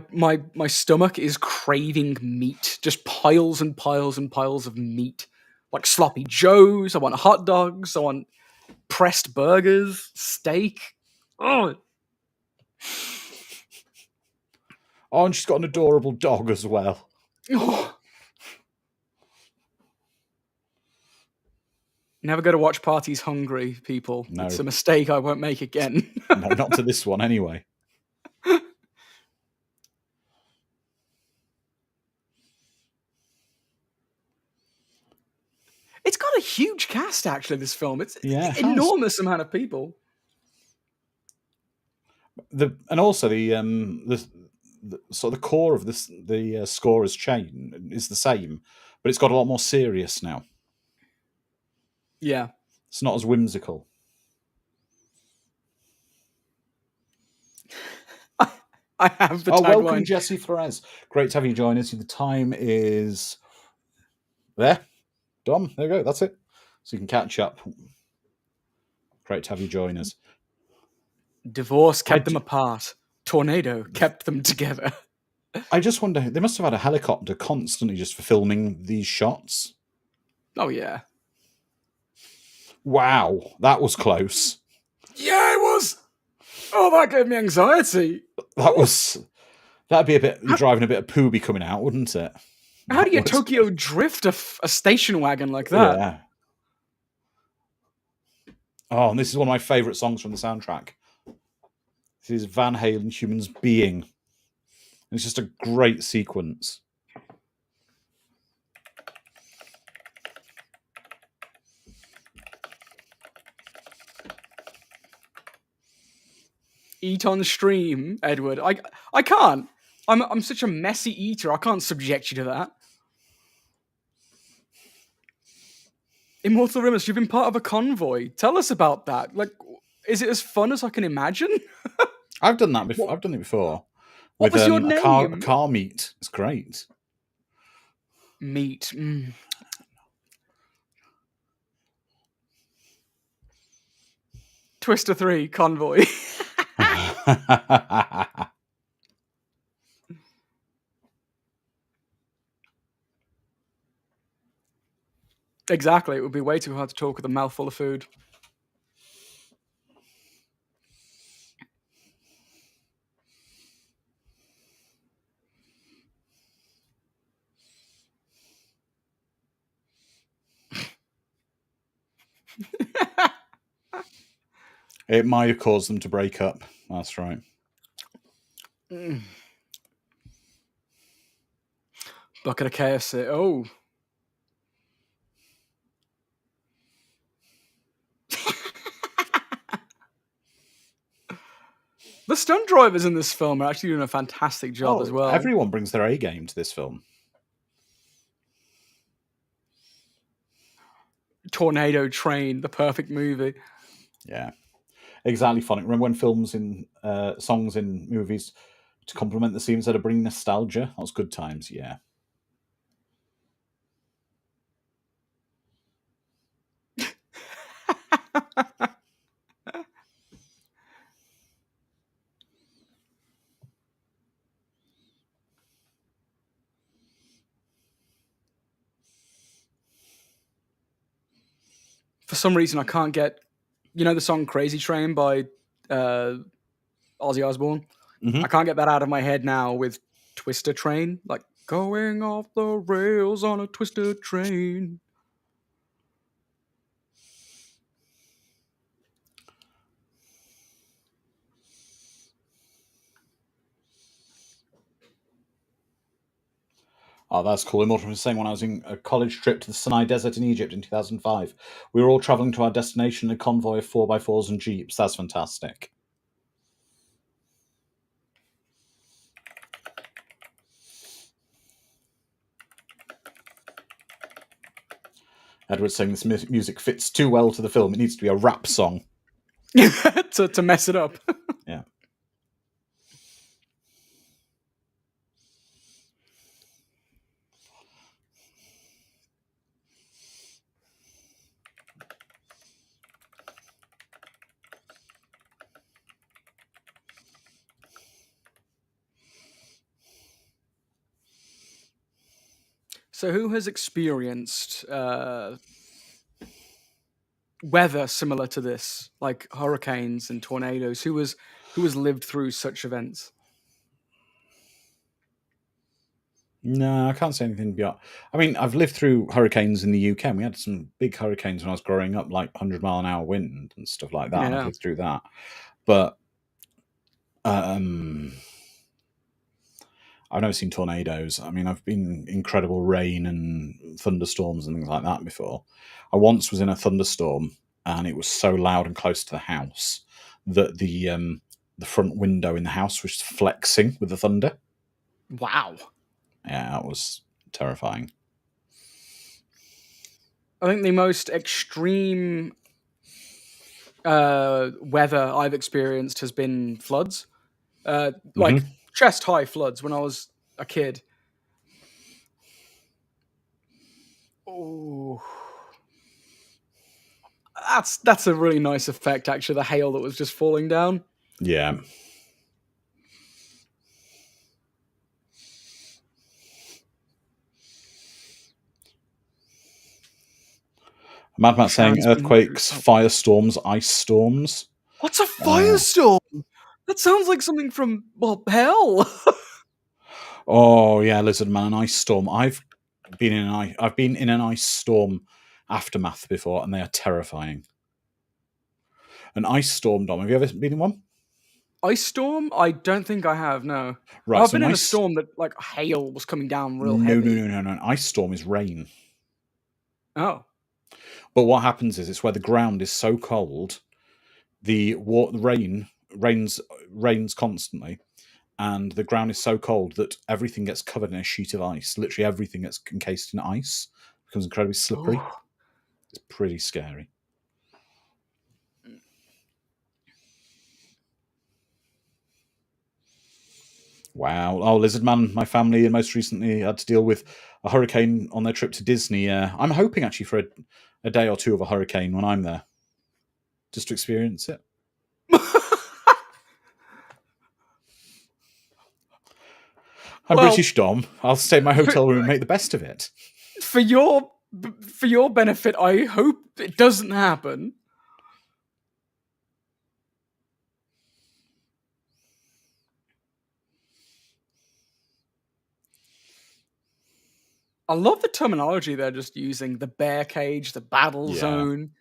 stomach is craving meat. Just piles and piles and piles of meat. Like sloppy joes, I want hot dogs, I want pressed burgers, steak. Oh,
and she's got an adorable dog as well.
Oh. Never go to watch parties hungry, people.
No.
It's a mistake I won't make again.
No, not to this one anyway.
It's got a huge cast, actually, this film. It's an enormous amount of people.
And also the sort of the core of the score is the same, but it's got a lot more serious now.
Yeah.
It's not as whimsical.
I have the tagline.
Welcome, Jesse Flores. Great to have you join us. The time is there. Dom, there you go. That's it. So you can catch up. Great to have you join us.
Divorce kept them apart. Tornado kept them together.
I just wonder, they must have had a helicopter constantly just for filming these shots.
Oh, yeah.
Wow, that was close.
Yeah, it was. Oh, that gave me anxiety.
That'd be you're driving a bit of poobie coming out, wouldn't it?
How do you Tokyo drift a station wagon like that?
Yeah. Oh, and this is one of my favourite songs from the soundtrack. This is Van Halen, Humans Being. It's just a great sequence.
Eat on stream, Edward. I can't. I'm such a messy eater. I can't subject you to that. Immortal Rimus, you've been part of a convoy. Tell us about that. Like, is it as fun as I can imagine?
I've done that before. I've done it before.
What was your name?
A car meet. It's great.
Meet. Twister 3, Convoy. Exactly. It would be way too hard to talk with a mouthful of food.
It might have caused them to break up. That's right.
Bucket of KFC. Oh. The stunt drivers in this film are actually doing a fantastic job as well.
Everyone brings their A game to this film.
Tornado Train, the perfect movie.
Yeah. Exactly funny. Remember when films in songs in movies to complement the scenes that are bringing nostalgia? That was good times, yeah.
For some reason, I can't get, the song "Crazy Train" by Ozzy Osbourne.
Mm-hmm.
I can't get that out of my head now with Twister Train, like going off the rails on a twister train.
Oh, that's cool. Immortal was saying when I was in a college trip to the Sinai Desert in Egypt in 2005, we were all travelling to our destination in a convoy of 4x4s and jeeps. That's fantastic. Edward's saying this music fits too well to the film. It needs to be a rap song.
to mess it up.
Yeah.
So who has experienced weather similar to this, like hurricanes and tornadoes? Who has lived through such events?
No, I can't say anything beyond. I mean, I've lived through hurricanes in the UK. And we had some big hurricanes when I was growing up, like 100-mile-an-hour wind and stuff like that.
Yeah.
I've lived through that. But I've never seen tornadoes. I mean, I've been incredible rain and thunderstorms and things like that before. I once was in a thunderstorm, and it was so loud and close to the house that the front window in the house was flexing with the thunder.
Wow.
Yeah, that was terrifying.
I think the most extreme weather I've experienced has been floods, like chest-high floods when I was a kid. Oh, that's a really nice effect, actually. The hail that was just falling down.
Yeah. Mad Matt saying earthquakes, firestorms, ice storms.
What's a firestorm? That sounds like something from, well, hell.
Oh yeah, Lizard Man, an ice storm. I've been in an ice storm aftermath before, and they are terrifying. An ice storm, Dom. Have you ever been in one?
Ice storm? I don't think I have. No.
Right.
I've been in a storm that like hail was coming down real heavy.
No. An ice storm is rain.
Oh.
But what happens is it's where the ground is so cold, the rain rains constantly, and the ground is so cold that everything gets covered in a sheet of ice. Literally everything gets encased in ice. It becomes incredibly slippery. Oh. It's pretty scary. Wow. Oh, Lizard Man, my family, and most recently had to deal with a hurricane on their trip to Disney. I'm hoping actually for a day or two of a hurricane when I'm there, just to experience it. I'm British, Dom. I'll stay in my hotel room and make the best of it.
For your benefit, I hope it doesn't happen. I love the terminology they're just using. The bear cage, the battle zone.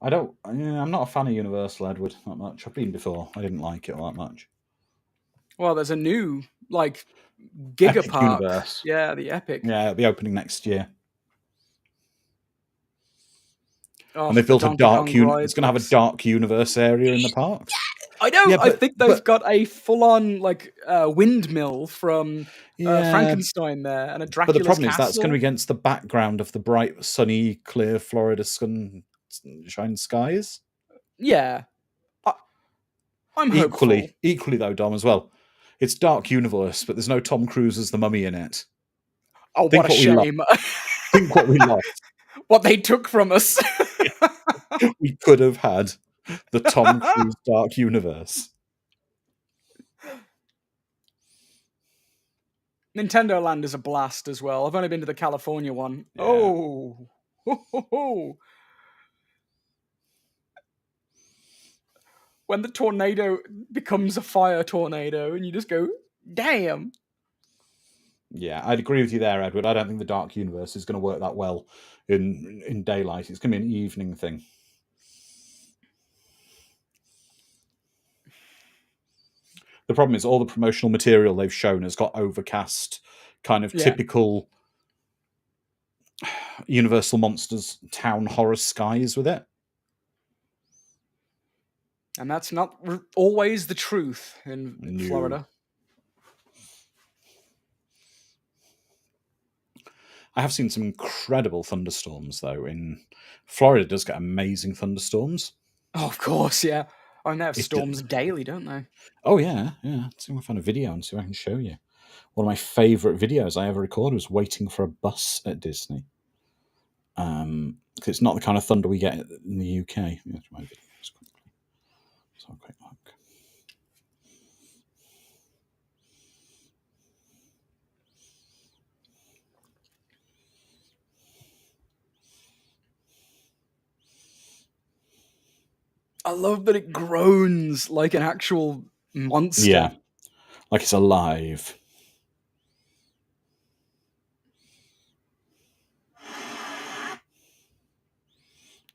I'm not a fan of Universal, Edward, that much. I've been before. I didn't like it all that much.
Well, there's a new, like, Gigapark.
Universe.
Yeah, the Epic.
Yeah, it'll be opening next year.
Oh,
and they've built a dark universe. It's going to have a dark universe area in the park.
I know. Yeah, I think they've got a full-on like windmill from Frankenstein there, and a Dracula's
But the problem
castle.
is that's going to be against the background of the bright, sunny, clear Florida sunshine skies.
Yeah, I'm
equally though, Dom, as well. It's dark universe, but there's no Tom Cruise as the mummy in it.
Oh, what a shame!
Think what we lost.
What they took from us.
We could have had the Tom Cruise dark universe.
Nintendo Land is a blast as well. I've only been to the California one. Yeah. Oh. When the tornado becomes a fire tornado and you just go, damn.
Yeah, I'd agree with you there, Edward. I don't think the dark universe is going to work that well in daylight. It's going to be an evening thing. The problem is all the promotional material they've shown has got overcast, kind of typical Universal Monsters town horror skies with it.
And that's not always the truth in Florida.
I have seen some incredible thunderstorms, though. In Florida, does get amazing thunderstorms.
Oh, of course, yeah. I mean, they have storms daily, don't they?
Oh, yeah. Let's see if I find a video and see if I can show you. One of my favourite videos I ever recorded was waiting for a bus at Disney. Because it's not the kind of thunder we get in the UK. Let me go to my videos quickly. Let's have a quick look.
I love that it groans like an actual monster.
Yeah, like it's alive.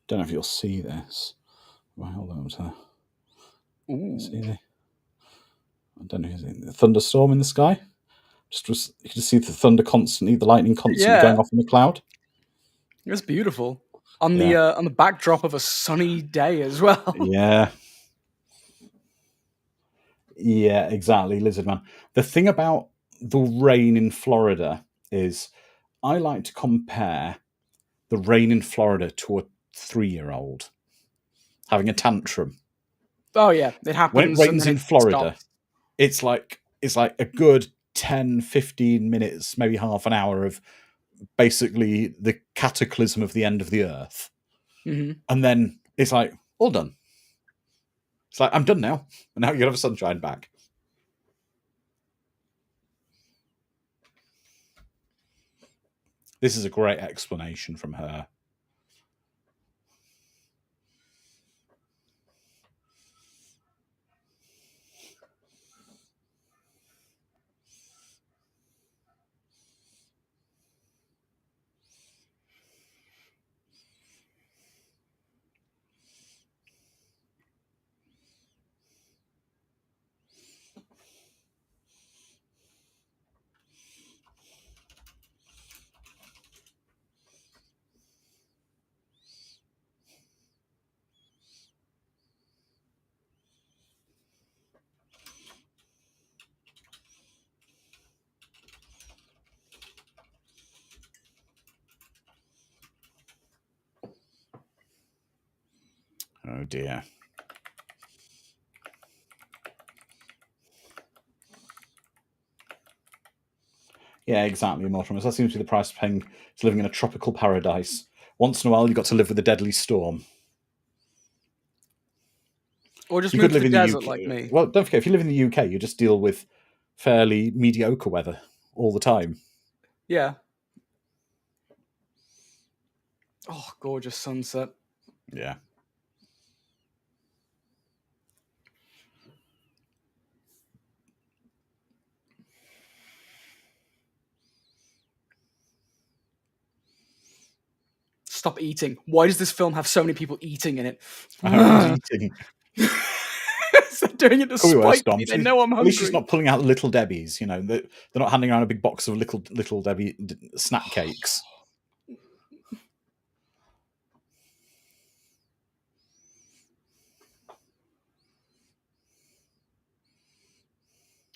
Don't know if you'll see this. Right, hold on. See the, I don't know. The thunderstorm in the sky. You can just see the thunder constantly, the lightning constantly going off in the cloud.
It's beautiful. on the backdrop of a sunny day as well.
Yeah. Yeah, exactly, Lizard Man. The thing about the rain in Florida is I like to compare the rain in Florida to a 3-year-old having a tantrum.
Oh yeah, it happens.
When it rains
and
in
then
Florida,
stops.
it's like a good 10, 15 minutes, maybe half an hour of basically the cataclysm of the end of the earth.
Mm-hmm.
And then it's like, all done. It's like, I'm done now. And now you have sunshine back. This is a great explanation from her. Oh dear. Yeah, exactly, Mortimer. That seems to be the price of paying to living in a tropical paradise. Once in a while, you've got to live with a deadly storm.
Or just
You
move
could
to
live
the
in the
desert
UK.
like me.
Well, don't forget, if you live in the UK, you just deal with fairly mediocre weather all the time.
Yeah. Oh, gorgeous sunset.
Yeah.
Stop eating. Why does this film have so many people eating in it?
Who's eating?
They're doing it to
Could be worse,
spite
Dom.
me. They know I'm
At least she's
hungry.
not pulling out Little Debbie's. You know, they're not handing around a big box of little Debbie snack cakes.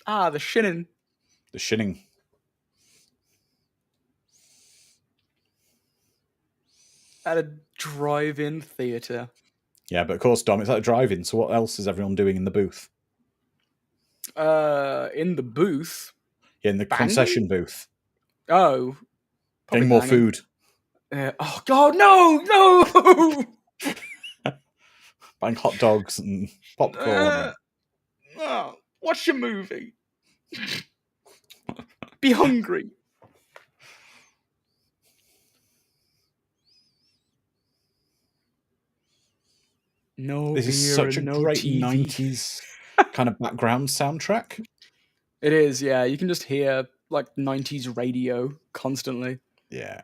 Ah, the shinnin.
The shinning.
At a drive-in theatre.
Yeah, but of course, Dom, it's at a drive-in. So what else is everyone doing in the booth?
In the booth.
Yeah, in the
Banging?
concession booth.
Oh.
Getting more
banging.
food.
Oh God, no!
Buying hot dogs and popcorn.
Watch your movie. Be hungry. No
This
beer
is such a
and no
great
TV.
90s kind of background soundtrack.
It is, yeah. You can just hear like 90s radio constantly.
Yeah.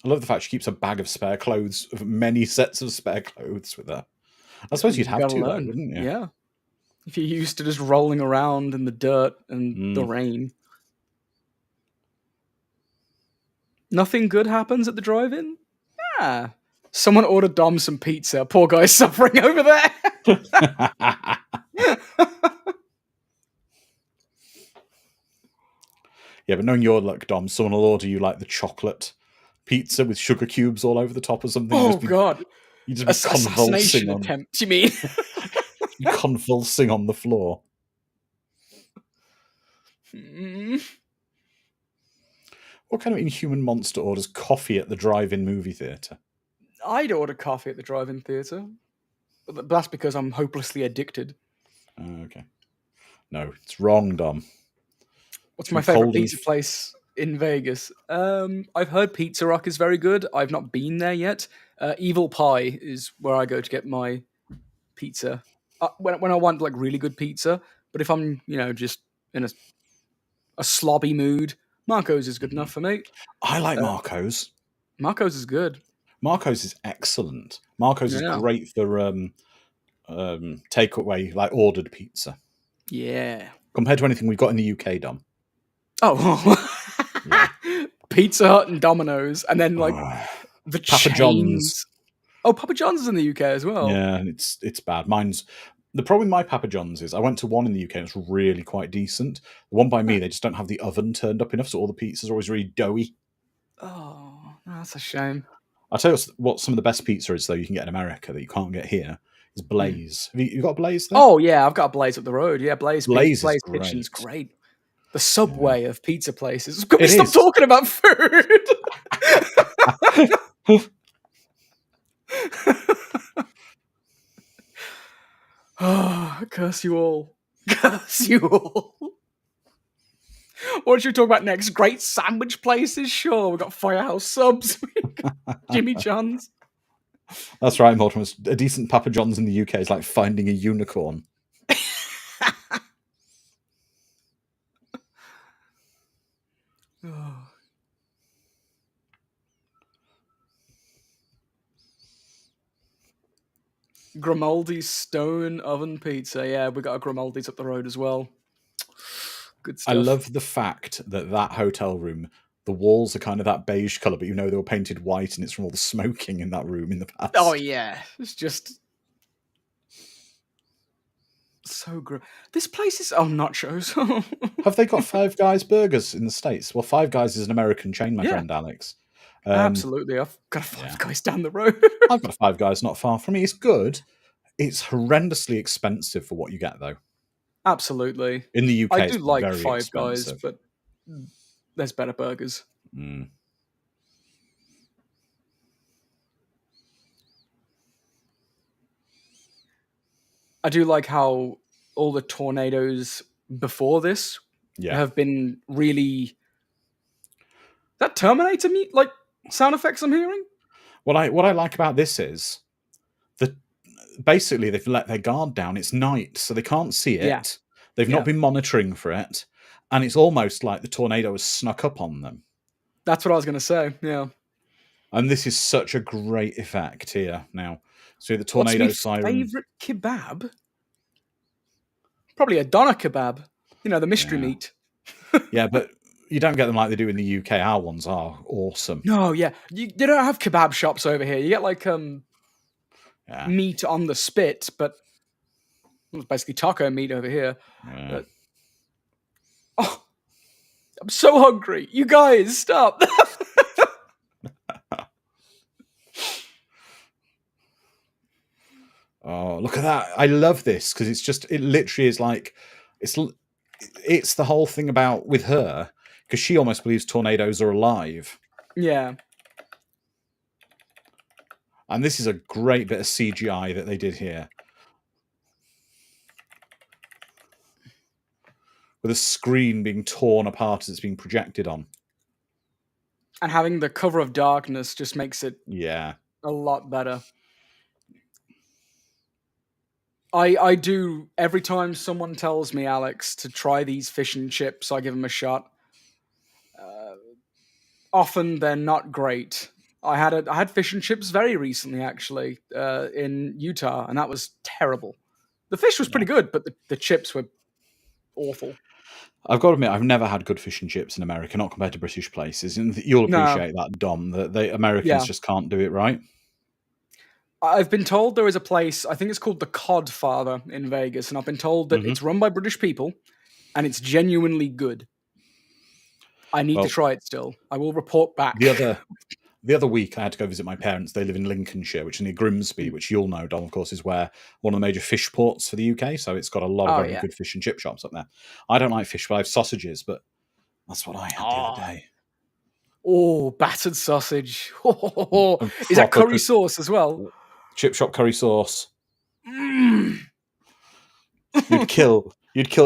I love the fact she keeps a bag of spare clothes, of many sets of spare clothes with her. I suppose you'd have
gotta
to, though,
learn.
wouldn't you?
Yeah. If you're used to just rolling around in the dirt and the rain. Nothing good happens at the drive-in? Ah. Someone ordered Dom some pizza. Poor guy's suffering over there.
Yeah, but knowing your luck, Dom, someone will order you like the chocolate pizza with sugar cubes all over the top or something.
Oh God!
You just be
Assassination attempt? You mean?
Convulsing on the floor. What kind of inhuman monster orders coffee at the drive-in movie theatre?
I'd order coffee at the drive-in theatre. But that's because I'm hopelessly addicted.
Okay. No, it's wrong, Dom.
What's my favorite pizza place in Vegas? I've heard Pizza Rock is very good. I've not been there yet. Evil Pie is where I go to get my pizza. When I want like really good pizza, but if I'm just in a slobby mood, Marco's is good enough for me.
I like Marco's.
Marco's is good.
Marco's is excellent. Marco's is great for takeaway, like ordered pizza.
Yeah.
compared to anything we've got in the UK, Dom.
Oh,
Yeah.
Pizza Hut and Domino's, and then like the
Papa
chains.
John's.
Oh, Papa John's is in the UK as well.
Yeah, it's bad. The problem with my Papa John's is I went to one in the UK and it was really quite decent. The one by me, they just don't have the oven turned up enough, so all the pizzas are always really doughy.
Oh, that's a shame.
I'll tell you what some of the best pizza is, though, you can get in America that you can't get here, is Blaze. Have you got a Blaze there?
Oh, yeah, I've got a Blaze up the road. Yeah, Blaze
Blaze is
Kitchen's
great.
great. The Subway of pizza places. Can we
It
stop
is.
talking about food? Oh, curse you all. Curse you all. What should we talk about next? Great sandwich places? Sure, we've got Firehouse Subs. Jimmy John's.
That's right, Mortimer. A decent Papa John's in the UK is like finding a unicorn.
Grimaldi's Stone Oven Pizza. Yeah, we got a Grimaldi's up the road as well. Good stuff.
I love the fact that hotel room, the walls are kind of that beige colour, but you know they were painted white and it's from all the smoking in that room in the past.
Oh, yeah. It's just so good. This place is... Oh, nachos.
Have they got Five Guys burgers in the States? Well, Five Guys is an American chain, my friend Alex.
Absolutely. I've got a Five Guys down the road.
I've got a Five Guys not far from me. It's good. It's horrendously expensive for what you get, though.
Absolutely.
In the UK,
I do
it's
like
very
Five
expensive.
Guys, but there's better burgers.
Mm.
I do like how all the tornadoes before this have been really... Is that Terminator like sound effects I'm hearing?
What I like about this is that basically they've let their guard down. It's night, so they can't see it.
Yeah.
They've not been monitoring for it, and it's almost like the tornado has snuck up on them.
That's what I was going to say. Yeah.
And this is such a great effect here now. So the tornado siren.
What's my favourite kebab? Probably a doner kebab. You know, the mystery meat.
Yeah, but you don't get them like they do in the UK. Our ones are awesome.
No, yeah. You don't have kebab shops over here. You get like meat on the spit, but it's basically taco meat over here.
Yeah.
But, oh, I'm so hungry. You guys, stop.
Oh, look at that. I love this because it literally is like, it's the whole thing about with her because she almost believes tornadoes are alive.
Yeah.
And this is a great bit of CGI that they did here. With a screen being torn apart as it's being projected on.
And having the cover of darkness just makes it
a
lot better. I do, every time someone tells me, Alex, to try these fish and chips, I give them a shot. Often they're not great. I had fish and chips very recently, actually, in Utah, and that was terrible. The fish was pretty good, but the chips were awful.
I've got to admit, I've never had good fish and chips in America, not compared to British places. And you'll appreciate that, Dom, that the Americans just can't do it right.
I've been told there is a place, I think it's called the Codfather in Vegas, and I've been told that it's run by British people, and it's genuinely good. I need to try it still. I will report back.
The other week, I had to go visit my parents. They live in Lincolnshire, which is near Grimsby, which you'll know, Dom, of course, is where one of the major fish ports for the UK. So it's got a lot of very good fish and chip shops up there. I don't like fish, but I have sausages, but that's what I had the other day.
Oh, battered sausage. Is that curry sauce as well?
Chip shop curry sauce. You'd kill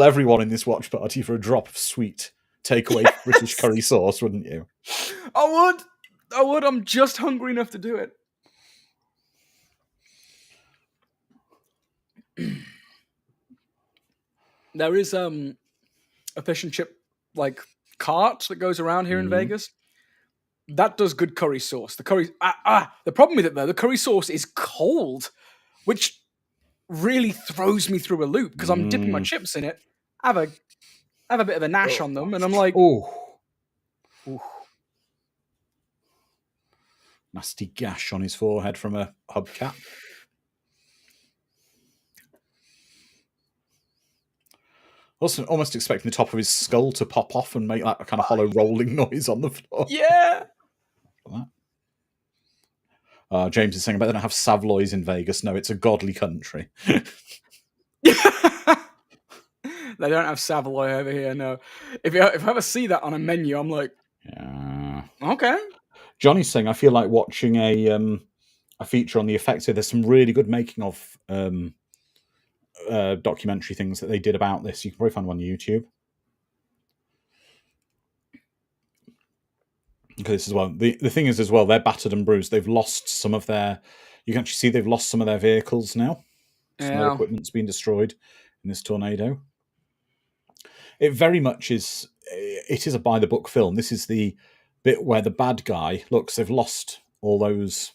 everyone in this watch party for a drop of sweet takeaway British curry sauce, wouldn't you?
I would. I'm just hungry enough to do it. There is a fish and chip cart that goes around here in Vegas. That does good curry sauce. The curry the problem with it though, the curry sauce is cold, which really throws me through a loop because I'm dipping my chips in it have a bit of a gnash on them, and I'm like,
ooh,
ooh.
Nasty gash on his forehead from a hubcap. Also, almost expecting the top of his skull to pop off and make that kind of hollow rolling noise on the floor.
Yeah.
James is saying, I bet they don't have Savoys in Vegas. No, it's a godly country.
They don't have Savoy over here, no. If I ever see that on a menu, I'm like,
yeah.
Okay.
Johnny's saying, I feel like watching a feature on the effects here. There's some really good making of documentary things that they did about this. You can probably find them on YouTube. Okay, this as well. The thing is as well, they're battered and bruised. They've lost some of their. You can actually see they've lost some of their vehicles now. Some of their equipment's been destroyed in this tornado. It very much is. It is a by the book film. This is the bit where the bad guy looks. They've lost all those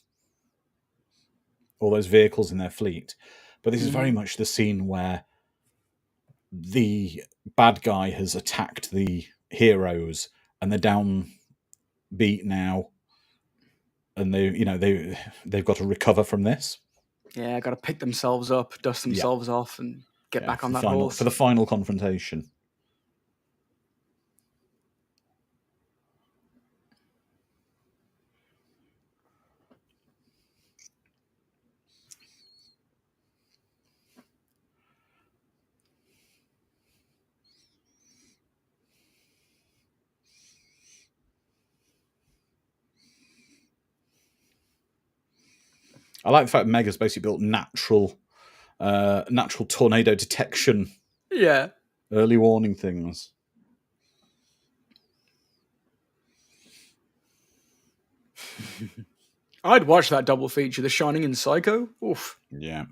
vehicles in their fleet, but this is very much the scene where the bad guy has attacked the heroes and they're downbeat now, and they've got to recover from this.
Yeah, got to pick themselves up, dust themselves off, and get back on that horse
for the final confrontation. I like the fact Meg has basically built natural tornado detection.
Yeah.
Early warning things.
I'd watch that double feature, The Shining and Psycho. Oof.
Yeah.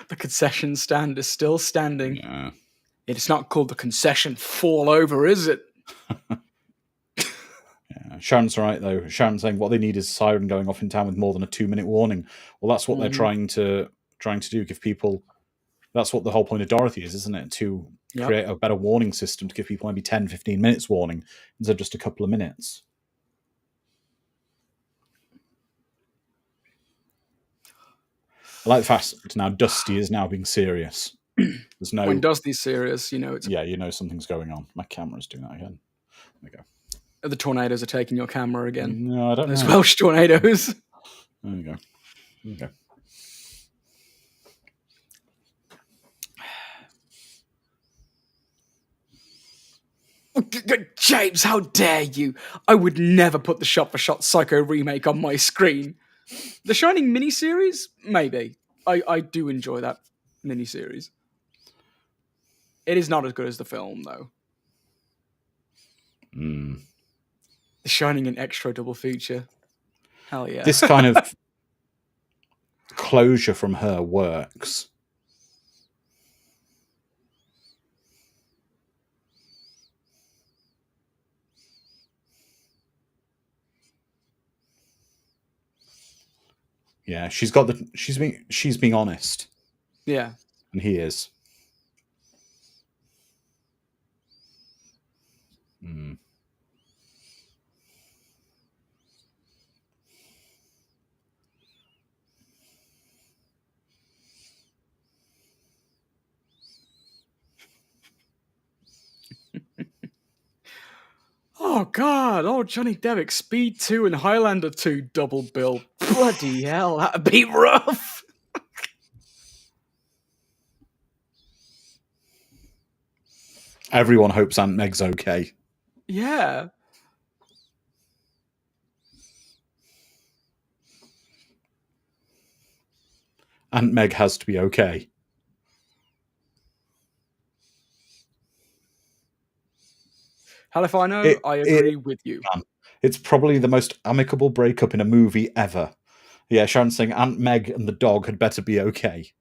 The concession stand is still standing.
Yeah.
It's not called the concession fall over, is it?
Yeah. Sharon's right, though. Sharon's saying what they need is a siren going off in town with more than a 2-minute warning. Well, that's what they're trying to do. Give people. That's what the whole point of Dorothy is, isn't it? To create a better warning system to give people maybe 10, 15 minutes warning instead of just a couple of minutes. I like the fact now Dusty is now being serious. There's no
when Dusty's serious, it's
something's going on. My camera's doing that again. There we go.
The tornadoes are taking your camera again.
No, I don't know.
Those Welsh tornadoes.
There you go. Okay.
James, how dare you? I would never put the shot-for-shot Psycho remake on my screen. The Shining miniseries? Maybe. I do enjoy that miniseries. It is not as good as the film, though. The Shining and extra double feature. Hell yeah.
This kind of closure from her works. Yeah, she's being honest.
Yeah.
And he is.
Oh, God. Oh, Johnny Depp, Speed 2 and Highlander 2 double bill. Bloody hell, that'd be rough.
Everyone hopes Aunt Meg's okay.
Yeah.
Aunt Meg has to be okay.
Hell if I know, I agree with you.
It's probably the most amicable breakup in a movie ever. Yeah, Sharon's saying Aunt Meg and the dog had better be okay.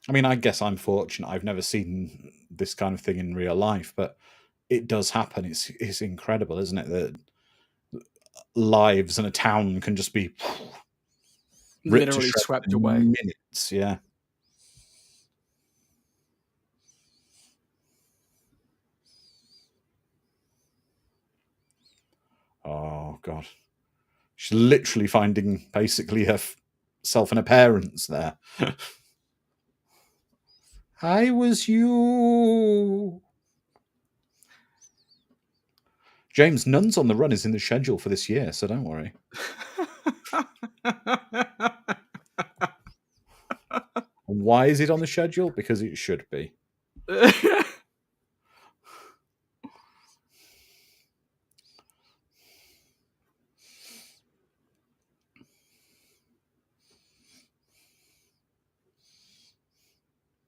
I mean, I guess I'm fortunate. I've never seen this kind of thing in real life, but it does happen. It's incredible, isn't it? That lives and a town can just be ripped to
Literally
shreds
swept
in
away.
minutes. Yeah. Oh God, she's literally finding basically herself and her parents there. I was you. James, Nuns on the Run is in the schedule for this year, so don't worry. And why is it on the schedule? Because it should be.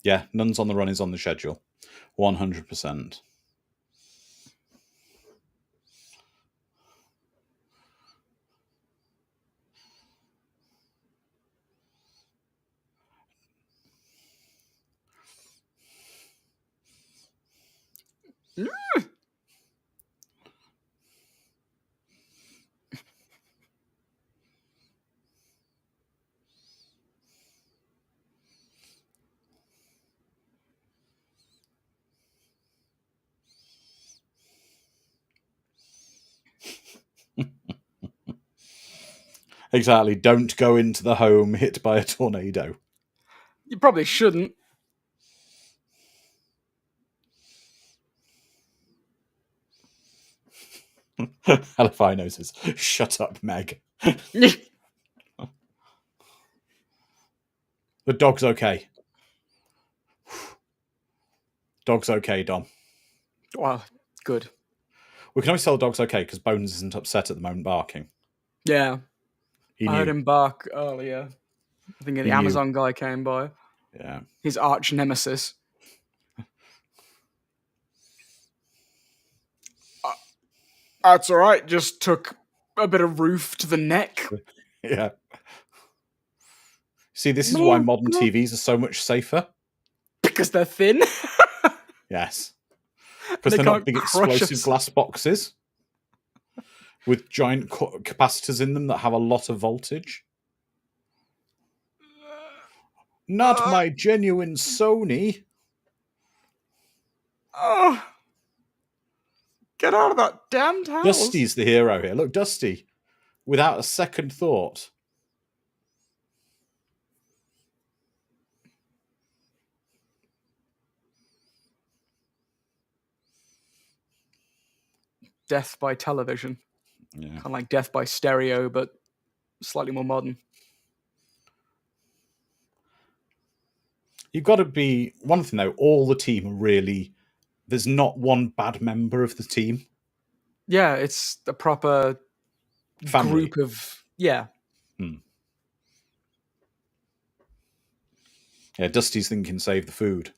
Yeah, Nuns on the Run is on the schedule. 100%. Exactly. Don't go into the home hit by a tornado.
You probably shouldn't.
Alfino says, "Shut up, Meg." The dog's okay. Dog's okay, Dom.
Wow, good.
We can always tell the dog's okay because Bones isn't upset at the moment barking.
Yeah.
He
I heard
knew.
him bark earlier. I think the
He knew.
Amazon guy came by.
Yeah.
His arch nemesis. That's alright, just took a bit of roof to the neck.
Yeah. See, this is why modern TVs are so much safer.
Because they're thin.
Yes. Because
They
they're not
can't
big
crush
explosive
us.
glass boxes with giant capacitors in them that have a lot of voltage. Not my genuine Sony.
Oh. Get out of that damned house.
Dusty's the hero here. Look, Dusty, without a second thought.
Death by television.
Yeah.
Kind of like Death by stereo, but slightly more modern.
You've got to be... One thing, though, all the team are really... There's not one bad member of the team.
Yeah, it's a proper
Family.
group of... Yeah.
Yeah, Dusty's thinking save the food.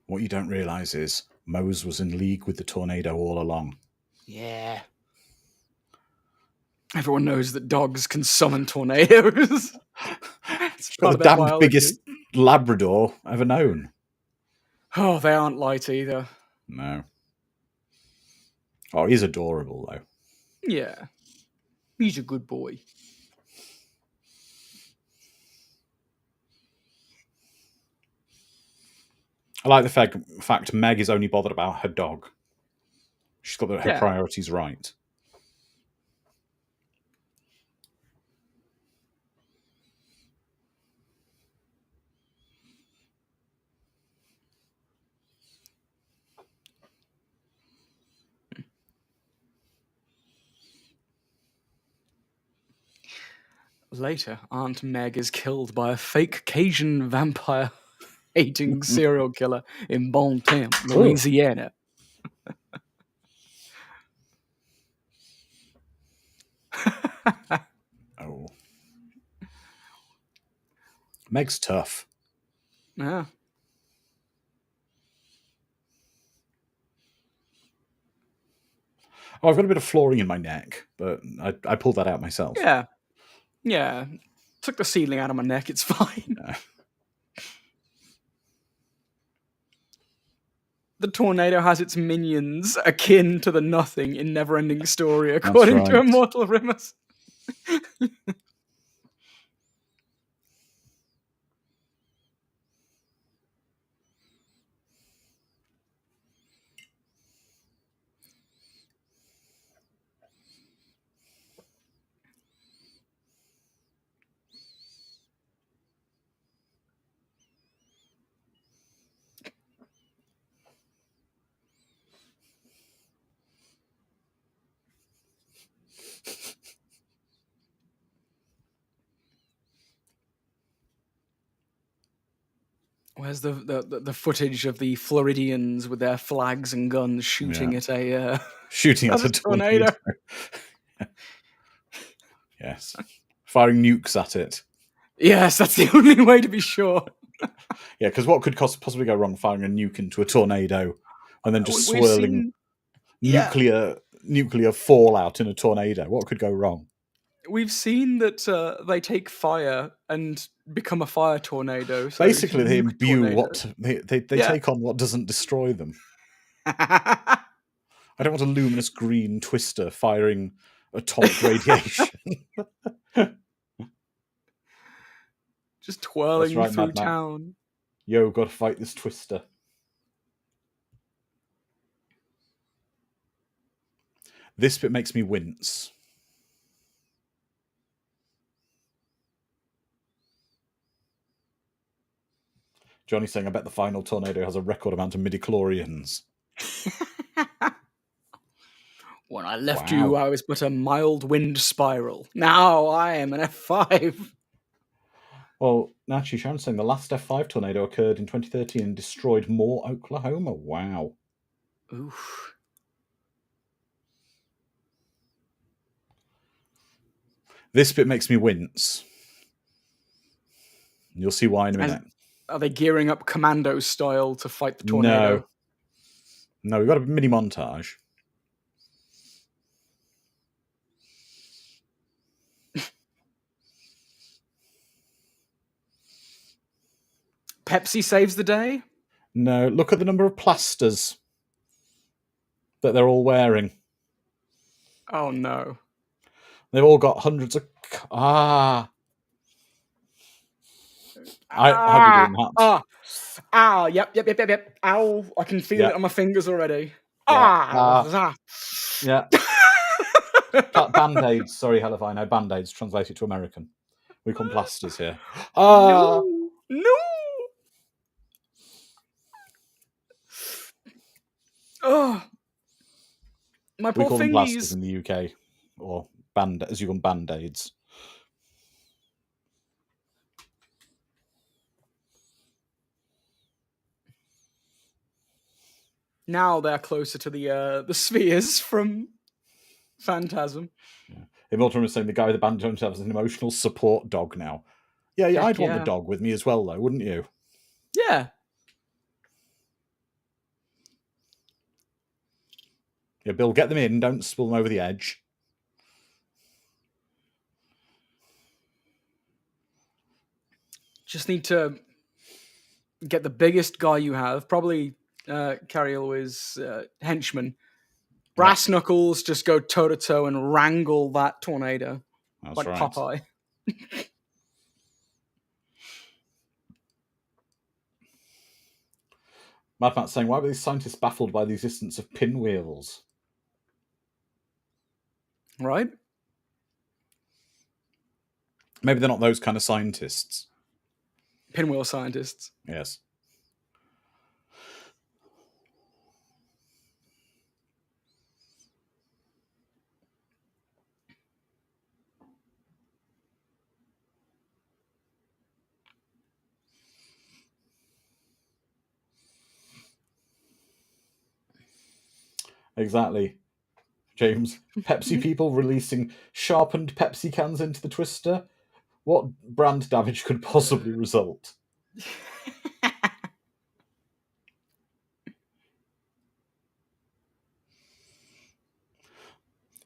What you don't realise is Mose was in league with the tornado all along.
Yeah. Everyone knows that dogs can summon tornadoes. It's part
The
of their
damn
biology.
biggest Labrador ever known.
Oh, they aren't light either.
No. Oh, he's adorable, though.
Yeah. He's a good boy.
I like the fact Meg is only bothered about her dog. She's got her
Yeah.
priorities right.
Later, Aunt Meg is killed by a fake Cajun vampire. hating serial killer in Bon Temps,
Ooh.
Louisiana.
Oh. Meg's tough.
Yeah.
Oh, I've got a bit of flooring in my neck, but I pulled that out myself.
Yeah. Yeah. Took the seedling out of my neck, it's fine.
Yeah.
The tornado has its minions akin to the Nothing in Neverending Story, according to
right.
Immortal Rimmers. Where's the footage of the Floridians with their flags and guns shooting at a
shooting at a tornado? Yes, firing nukes at it.
Yes, that's the only way to be sure.
Yeah, because what could possibly go wrong firing a nuke into a tornado and then just swirling nuclear fallout in a tornado? What could go wrong?
We've seen that they take fire and become a fire tornado. So
Basically, they imbue what they take on what doesn't destroy them. I don't want a luminous green twister firing atomic radiation.
Just twirling through town.
Yo, gotta fight this twister. This bit makes me wince. Johnny's saying, I bet the final tornado has a record amount of midichlorians.
When I left you, I was but a mild wind spiral. Now I am an F5.
Well, actually, Sharon's saying the last F5 tornado occurred in 2013 and destroyed Moore, Oklahoma. Wow.
Oof.
This bit makes me wince. You'll see why in a minute.
Are they gearing up commando style to fight the tornado?
No, we've got a mini montage.
Pepsi saves the day?
No, look at the number of plasters that they're all wearing.
Oh, no.
They've all got hundreds of... I'd be doing that.
Yep. Ow, I can feel it on my fingers already.
Yeah. Band-aids. Sorry, Hellify. No, Band-aids. Translate it to American. We call them plasters here.
No! Oh, my poor
we call them
fingies.
plasters in the UK, or as you call them, Band-aids.
Now they're closer to the spheres from Phantasm.
Yeah. Immortal is saying the guy with the band himself is an emotional support dog now. Yeah, I'd want the dog with me as well, though, wouldn't you?
Yeah.
Yeah, Bill, get them in. Don't spill them over the edge.
Just need to get the biggest guy you have. Probably Carrie Elway's henchman. Brass Knuckles, just go toe-to-toe and wrangle that tornado.
That's
like
right.
Popeye.
Mad Matt's saying, why were these scientists baffled by the existence of pinwheels?
Right?
Maybe they're not those kind of scientists.
Pinwheel scientists.
Yes. Exactly. James, Pepsi people releasing sharpened Pepsi cans into the twister. What brand damage could possibly result?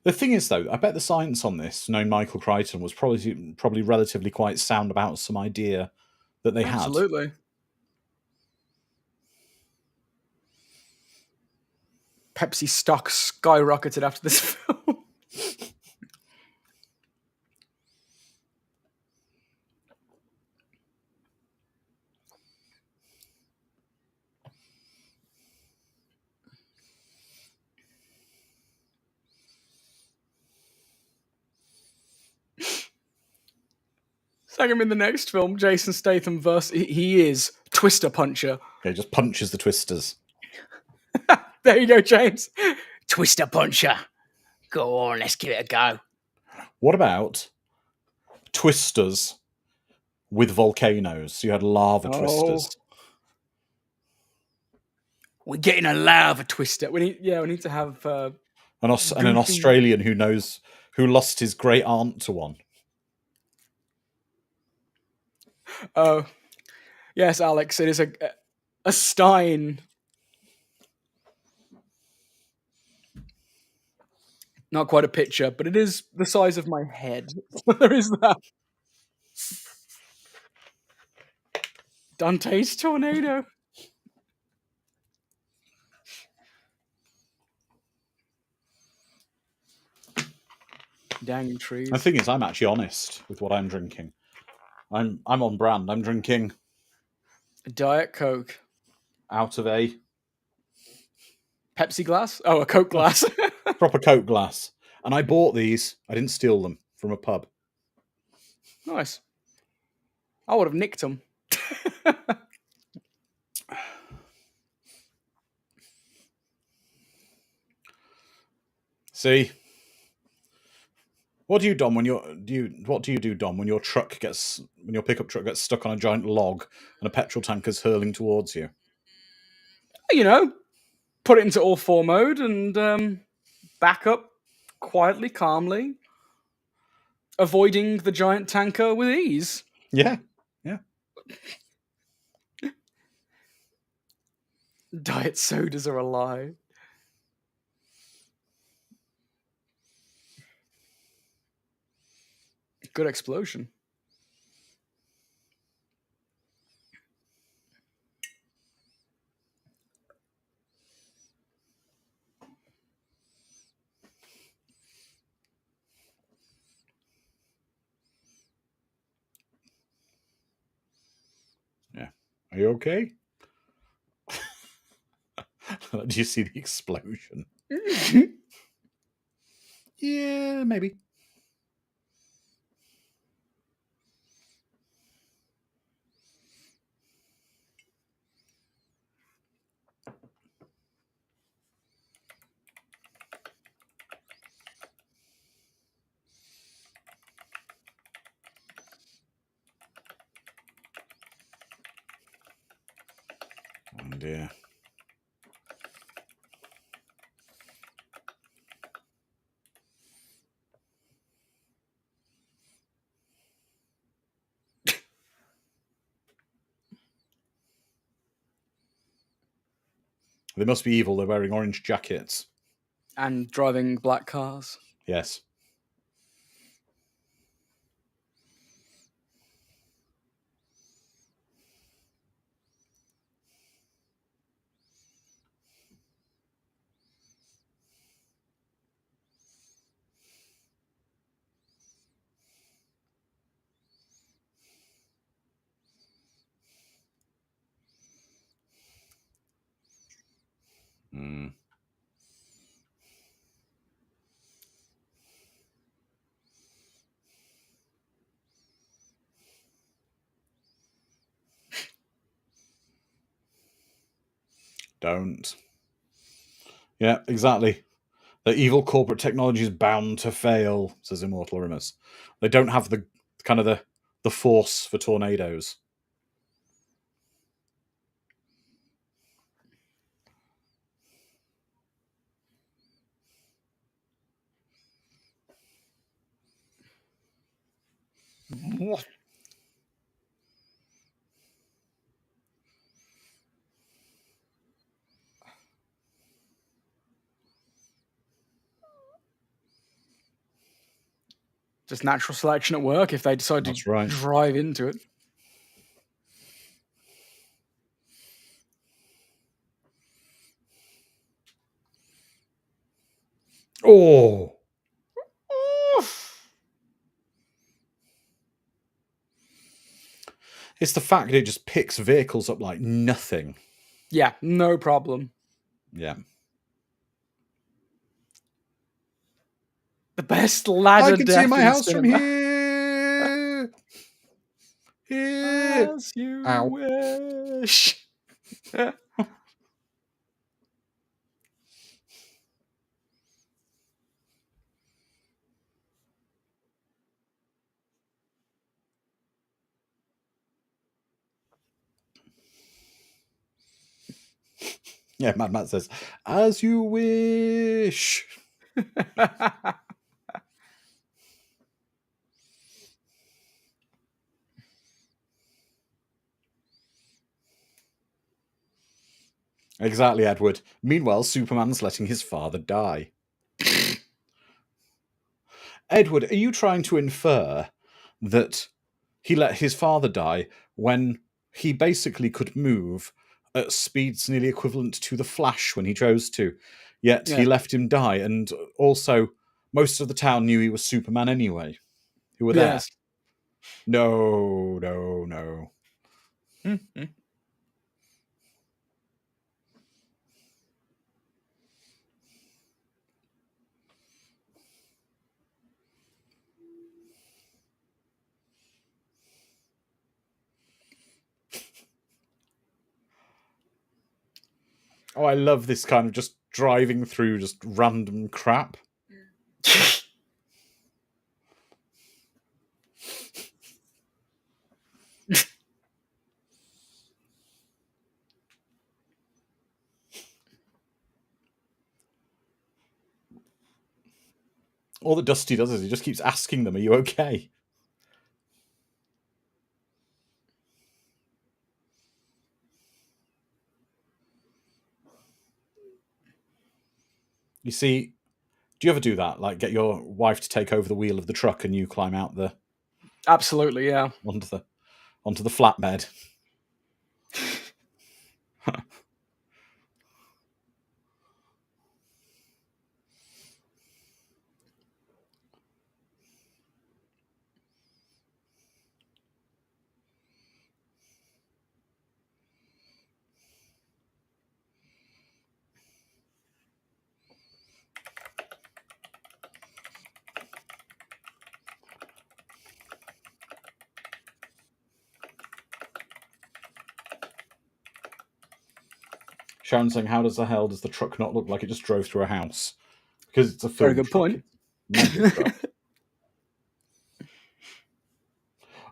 The thing is, though, I bet the science on this, knowing Michael Crichton, was probably relatively quite sound about some idea that they had.
Absolutely. Pepsi stock skyrocketed after this film. Second in the next film, Jason Statham he is Twister Puncher.
Okay, just punches the twisters.
There you go, James. Twister Puncher. Go on, let's give it a go.
What about twisters with volcanoes? So you had lava twisters.
We're getting a lava twister. We need to have
And an Australian who lost his great aunt to one.
Oh, yes, Alex. It is a stein. Not quite a picture, but it is the size of my head. There is that. Dante's tornado. Dang trees.
The thing is, I'm actually honest with what I'm drinking. I'm on brand. I'm drinking
A Diet Coke.
out of a
Pepsi glass? Oh, a Coke glass.
proper Coke glass. And I bought these. I didn't steal them from a pub.
Nice. I would have nicked them.
See, what do you do, Dom, when your pickup truck gets stuck on a giant log and a petrol tanker's hurling towards you?
You know, put it into all 4 mode and back up quietly, calmly, avoiding the giant tanker with ease.
Yeah.
Diet sodas are a lie. Good explosion.
Yeah. Are you okay? Do you see the explosion? Yeah, maybe. Oh dear. They must be evil. They're wearing orange jackets.
And driving black cars.
Yes. Mm. Don't. Yeah, exactly. The evil corporate technology is bound to fail, says Immortal Rimus. They don't have the kind of the force for tornadoes.
Just natural selection at work if they decide
That's
to
right.
drive into it.
Oh! It's the fact that it just picks vehicles up like nothing.
Yeah, no problem.
Yeah.
The best ladder
I can
death
see my
in
house from
cinema.
here. Here.
As you
Ow.
wish.
Yeah, Mad Matt says, as you wish. Exactly, Edward. Meanwhile, Superman's letting his father die. Edward, are you trying to infer that he let his father die when he basically could move at speeds nearly equivalent to the Flash when he chose to, yet he
Yeah.
left him die, and also most of the town knew he was Superman anyway, who were there?
Yes.
No, no, no. Oh, I love this kind of just driving through just random crap. All that Dusty does is he just keeps asking them, are you okay? You see, do you ever do that? Like, get your wife to take over the wheel of the truck and you climb out the
Absolutely, yeah.
onto the flatbed? Sharon saying, how does the hell does the truck not look like it just drove through a house? Because it's a film
Very good
truck.
point.
It's a magic truck.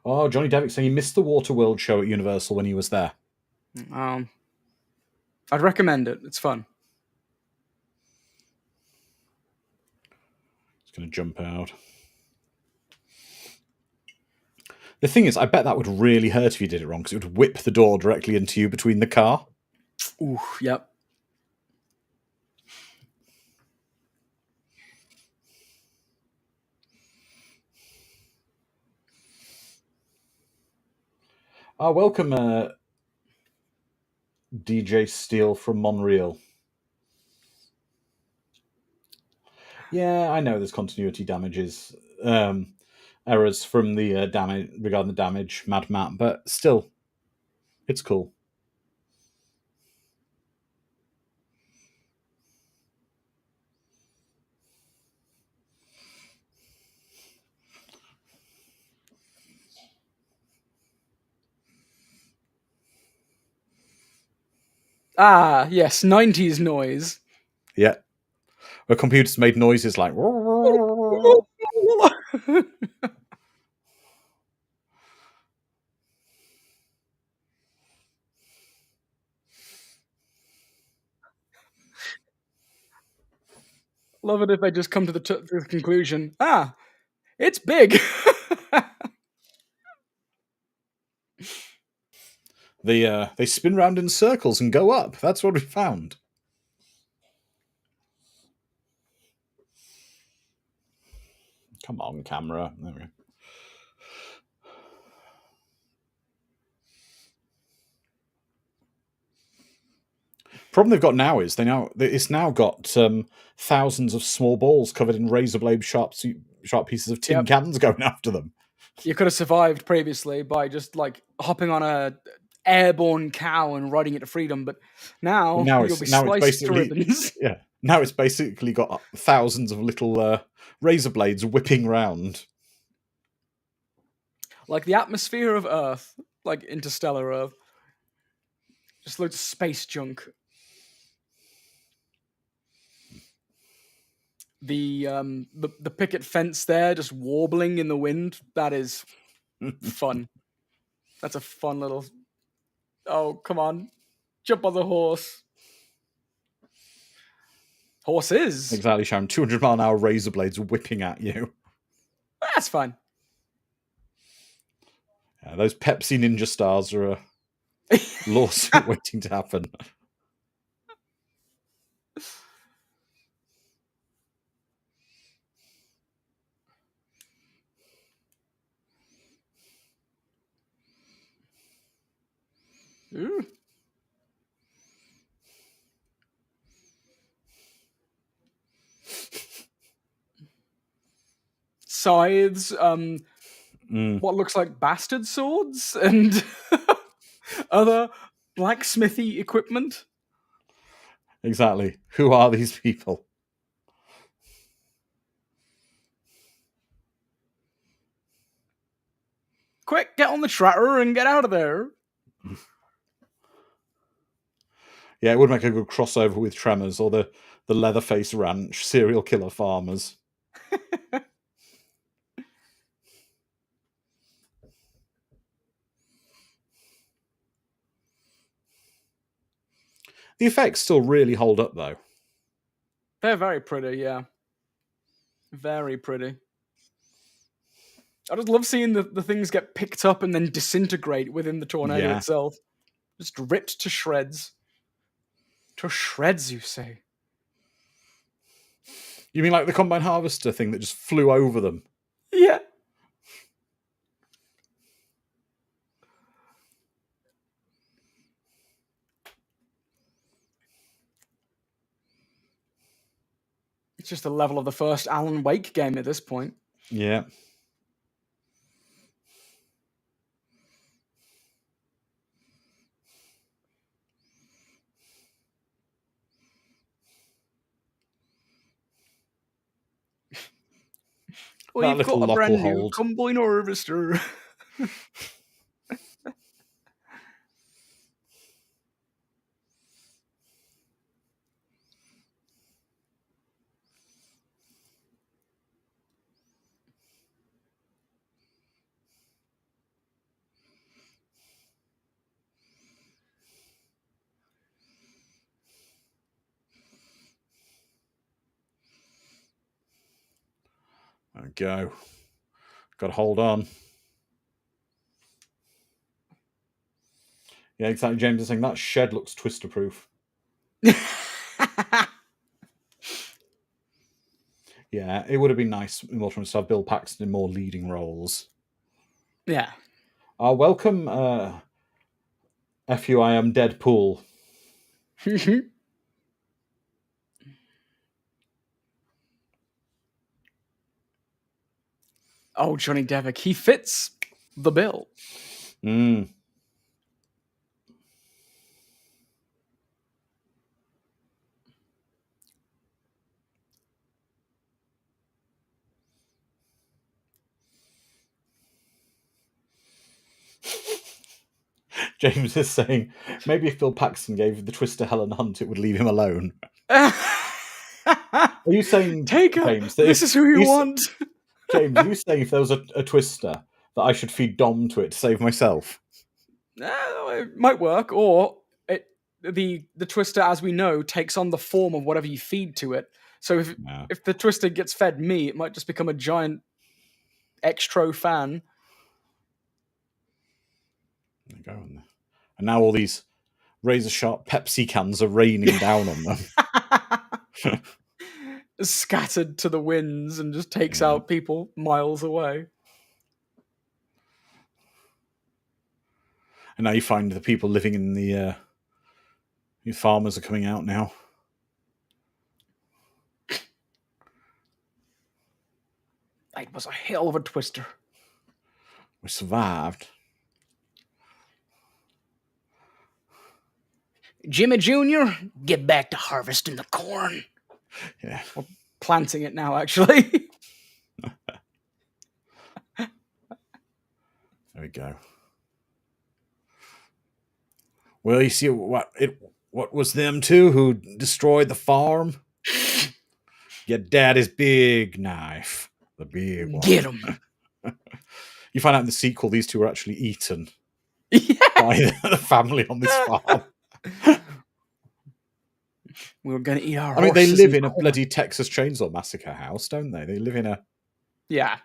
Oh, Johnny Devick saying he missed the Waterworld show at Universal when he was there.
I'd recommend it. It's fun.
It's going to jump out. The thing is, I bet that would really hurt if you did it wrong, because it would whip the door directly into you between the car.
Ooh, yep.
Welcome, DJ Steele from Montreal. Yeah, I know there's continuity damages, errors from the damage regarding the damage, Mad Matt, but still, it's cool.
Ah, yes, 90s noise.
Yeah, where computers made noises like.
Love it if they just come to the conclusion. Ah, it's big.
They spin round in circles and go up. That's what we found. Come on, camera. There we go. Problem they've got now is it's now got thousands of small balls covered in razor blade sharp pieces of tin cans going after them.
You could have survived previously by just like hopping on a airborne cow and riding it to freedom, but now you'll be sliced to ribbons.
Yeah, now it's basically got thousands of little razor blades whipping round.
Like the atmosphere of Earth, like interstellar Earth. Just loads of space junk. The picket fence there just warbling in the wind, that is fun. That's a fun little... Oh, come on. Jump on the horse. Horses?
Exactly, Sharon. 200-mile-an-hour razor blades whipping at you.
That's fine.
Yeah, those Pepsi Ninja stars are a lawsuit waiting to happen.
Ooh. Scythes, what looks like bastard swords, and other blacksmithy equipment.
Exactly. Who are these people?
Quick, get on the tractor and get out of there.
Yeah, it would make a good crossover with Tremors or the Leatherface Ranch serial killer farmers. The effects still really hold up, though.
They're very pretty, yeah. Very pretty. I just love seeing the things get picked up and then disintegrate within the tornado itself. Just ripped to shreds. To shreds, you say?
You mean like the Combine Harvester thing that just flew over them?
Yeah. It's just the level of the first Alan Wake game at this point.
Yeah.
Well, you've got a brand new Combine Harvester.
There we go. Got to hold on. Yeah, exactly. James is saying that shed looks twister-proof. Yeah, it would have been nice in Ultraman to have Bill Paxton in more leading roles.
Yeah.
Welcome, FUIM Deadpool.
Oh, Johnny Devick. He fits the bill.
James is saying, maybe if Bill Paxton gave the Twister Helen Hunt, it would leave him alone. Are you saying, James,
this is who you want?
James, are you saying if there was a Twister that I should feed Dom to it to save myself?
It might work, or the Twister, as we know, takes on the form of whatever you feed to it. So if the Twister gets fed me, it might just become a giant extro fan.
There you go. And And now all these razor-sharp Pepsi cans are raining down on them.
Scattered to the winds and just takes out people miles away.
And now you find the people living in the farmers are coming out now.
It was a hell of a twister.
We survived.
Jimmy Jr., get back to harvesting the corn.
Yeah.
We're planting it now, actually.
There we go. Well, you see what was them two who destroyed the farm? Your daddy's big knife. The big one.
Get him.
You find out in the sequel these two were actually eaten
Yeah.
by the family on this farm.
We were going to eat our
I mean, they
horses
live
and
in a
corn.
bloody Texas Chainsaw Massacre house, don't they? They live in a...
Yeah.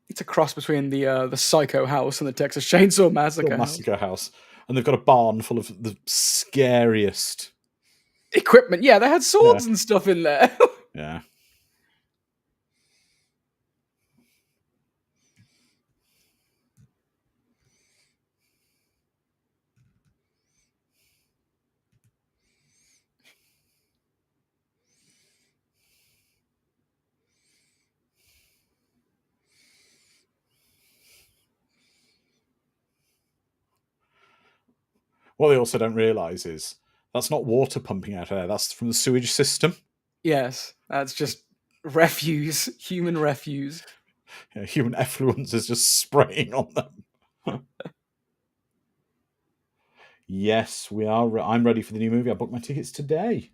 It's a cross between the Psycho house and the Texas Chainsaw Massacre
house. And they've got a barn full of the scariest...
equipment. Yeah, they had swords and stuff in there.
Yeah. What they also don't realise is that's not water pumping out of there. That's from the sewage system.
Yes, that's just refuse, human refuse.
Yeah, human effluence is just spraying on them. Yes, we are. I'm ready for the new movie. I booked my tickets today.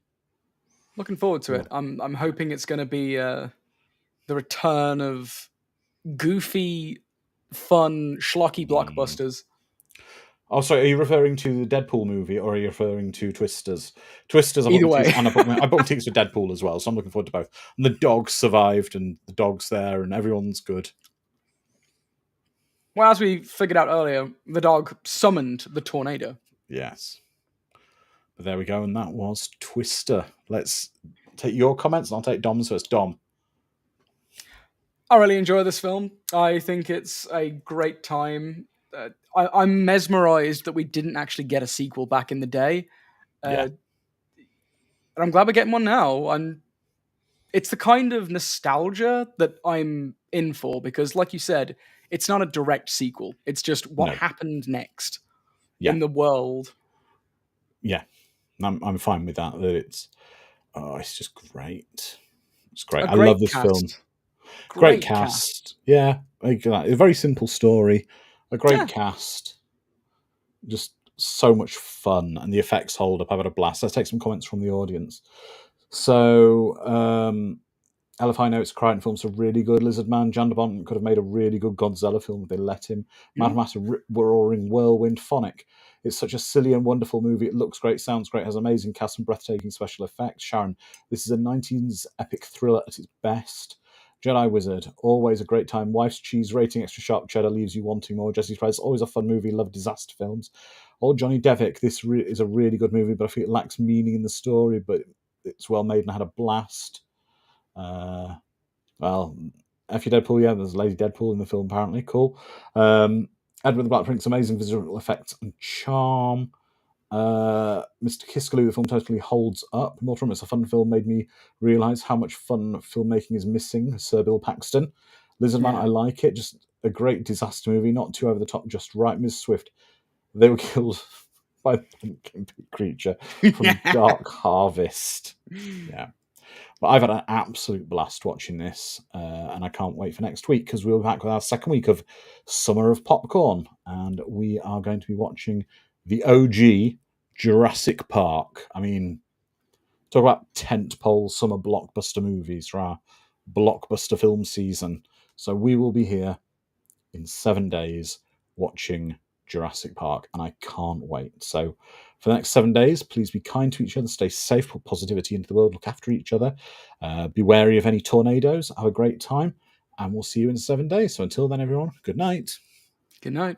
Looking forward to it. I'm hoping it's going to be the return of goofy, fun, schlocky blockbusters.
Oh, sorry. Are you referring to the Deadpool movie, or are you referring to Twisters? Twisters.
Either way.
And I booked tickets for Deadpool as well, so I'm looking forward to both. And the dog survived, and the dog's there, and everyone's good.
Well, as we figured out earlier, the dog summoned the tornado.
Yes. But there we go, and that was Twister. Let's take your comments, and I'll take Dom's first. Dom.
I really enjoy this film. I think it's a great time. I'm mesmerized that we didn't actually get a sequel back in the day. And I'm glad we're getting one now. And it's the kind of nostalgia that I'm in for, because like you said, it's not a direct sequel. It's just what happened next in the world.
Yeah, I'm fine with that. That it's just great. It's great. I love this film. Great cast. Yeah, a very simple story. A great cast. Just so much fun, and the effects hold up. I've had a blast. Let's take some comments from the audience. So, LFI notes Crichton films are really good. Lizard Man, Janderbont could have made a really good Godzilla film if they let him. Mad Max, Roaring Whirlwind, Phonic. It's such a silly and wonderful movie. It looks great, sounds great, has amazing cast and breathtaking special effects. Sharon, this is a 19s epic thriller at its best. Jedi Wizard, always a great time. Wife's Cheese, rating extra sharp cheddar, leaves you wanting more. Jesse's Price, always a fun movie. Love disaster films. Old Johnny Devick, this is a really good movie, but I feel it lacks meaning in the story, but it's well made and I had a blast. Well, F. Deadpool, yeah, there's Lady Deadpool in the film, apparently. Cool. Edward the Black Prince, amazing visual effects and charm. Mr. Kiskaloo, the film totally holds up. Mortimer, it's a fun film, made me realise how much fun filmmaking is missing. Sir Bill Paxton. Lizard Man, I like it. Just a great disaster movie, not too over the top, just right. Ms. Swift, they were killed by the pumpkin creature from Dark Harvest. Yeah. But I've had an absolute blast watching this, and I can't wait for next week, because we'll be back with our second week of Summer of Popcorn, and we are going to be watching the OG Jurassic Park. I mean, talk about tentpole summer blockbuster movies for our blockbuster film season. So we will be here in 7 days watching Jurassic Park, and I can't wait. So for the next 7 days, please be kind to each other, stay safe, put positivity into the world, look after each other, be wary of any tornadoes, have a great time, and we'll see you in 7 days. So until then, everyone, good night.
Good night.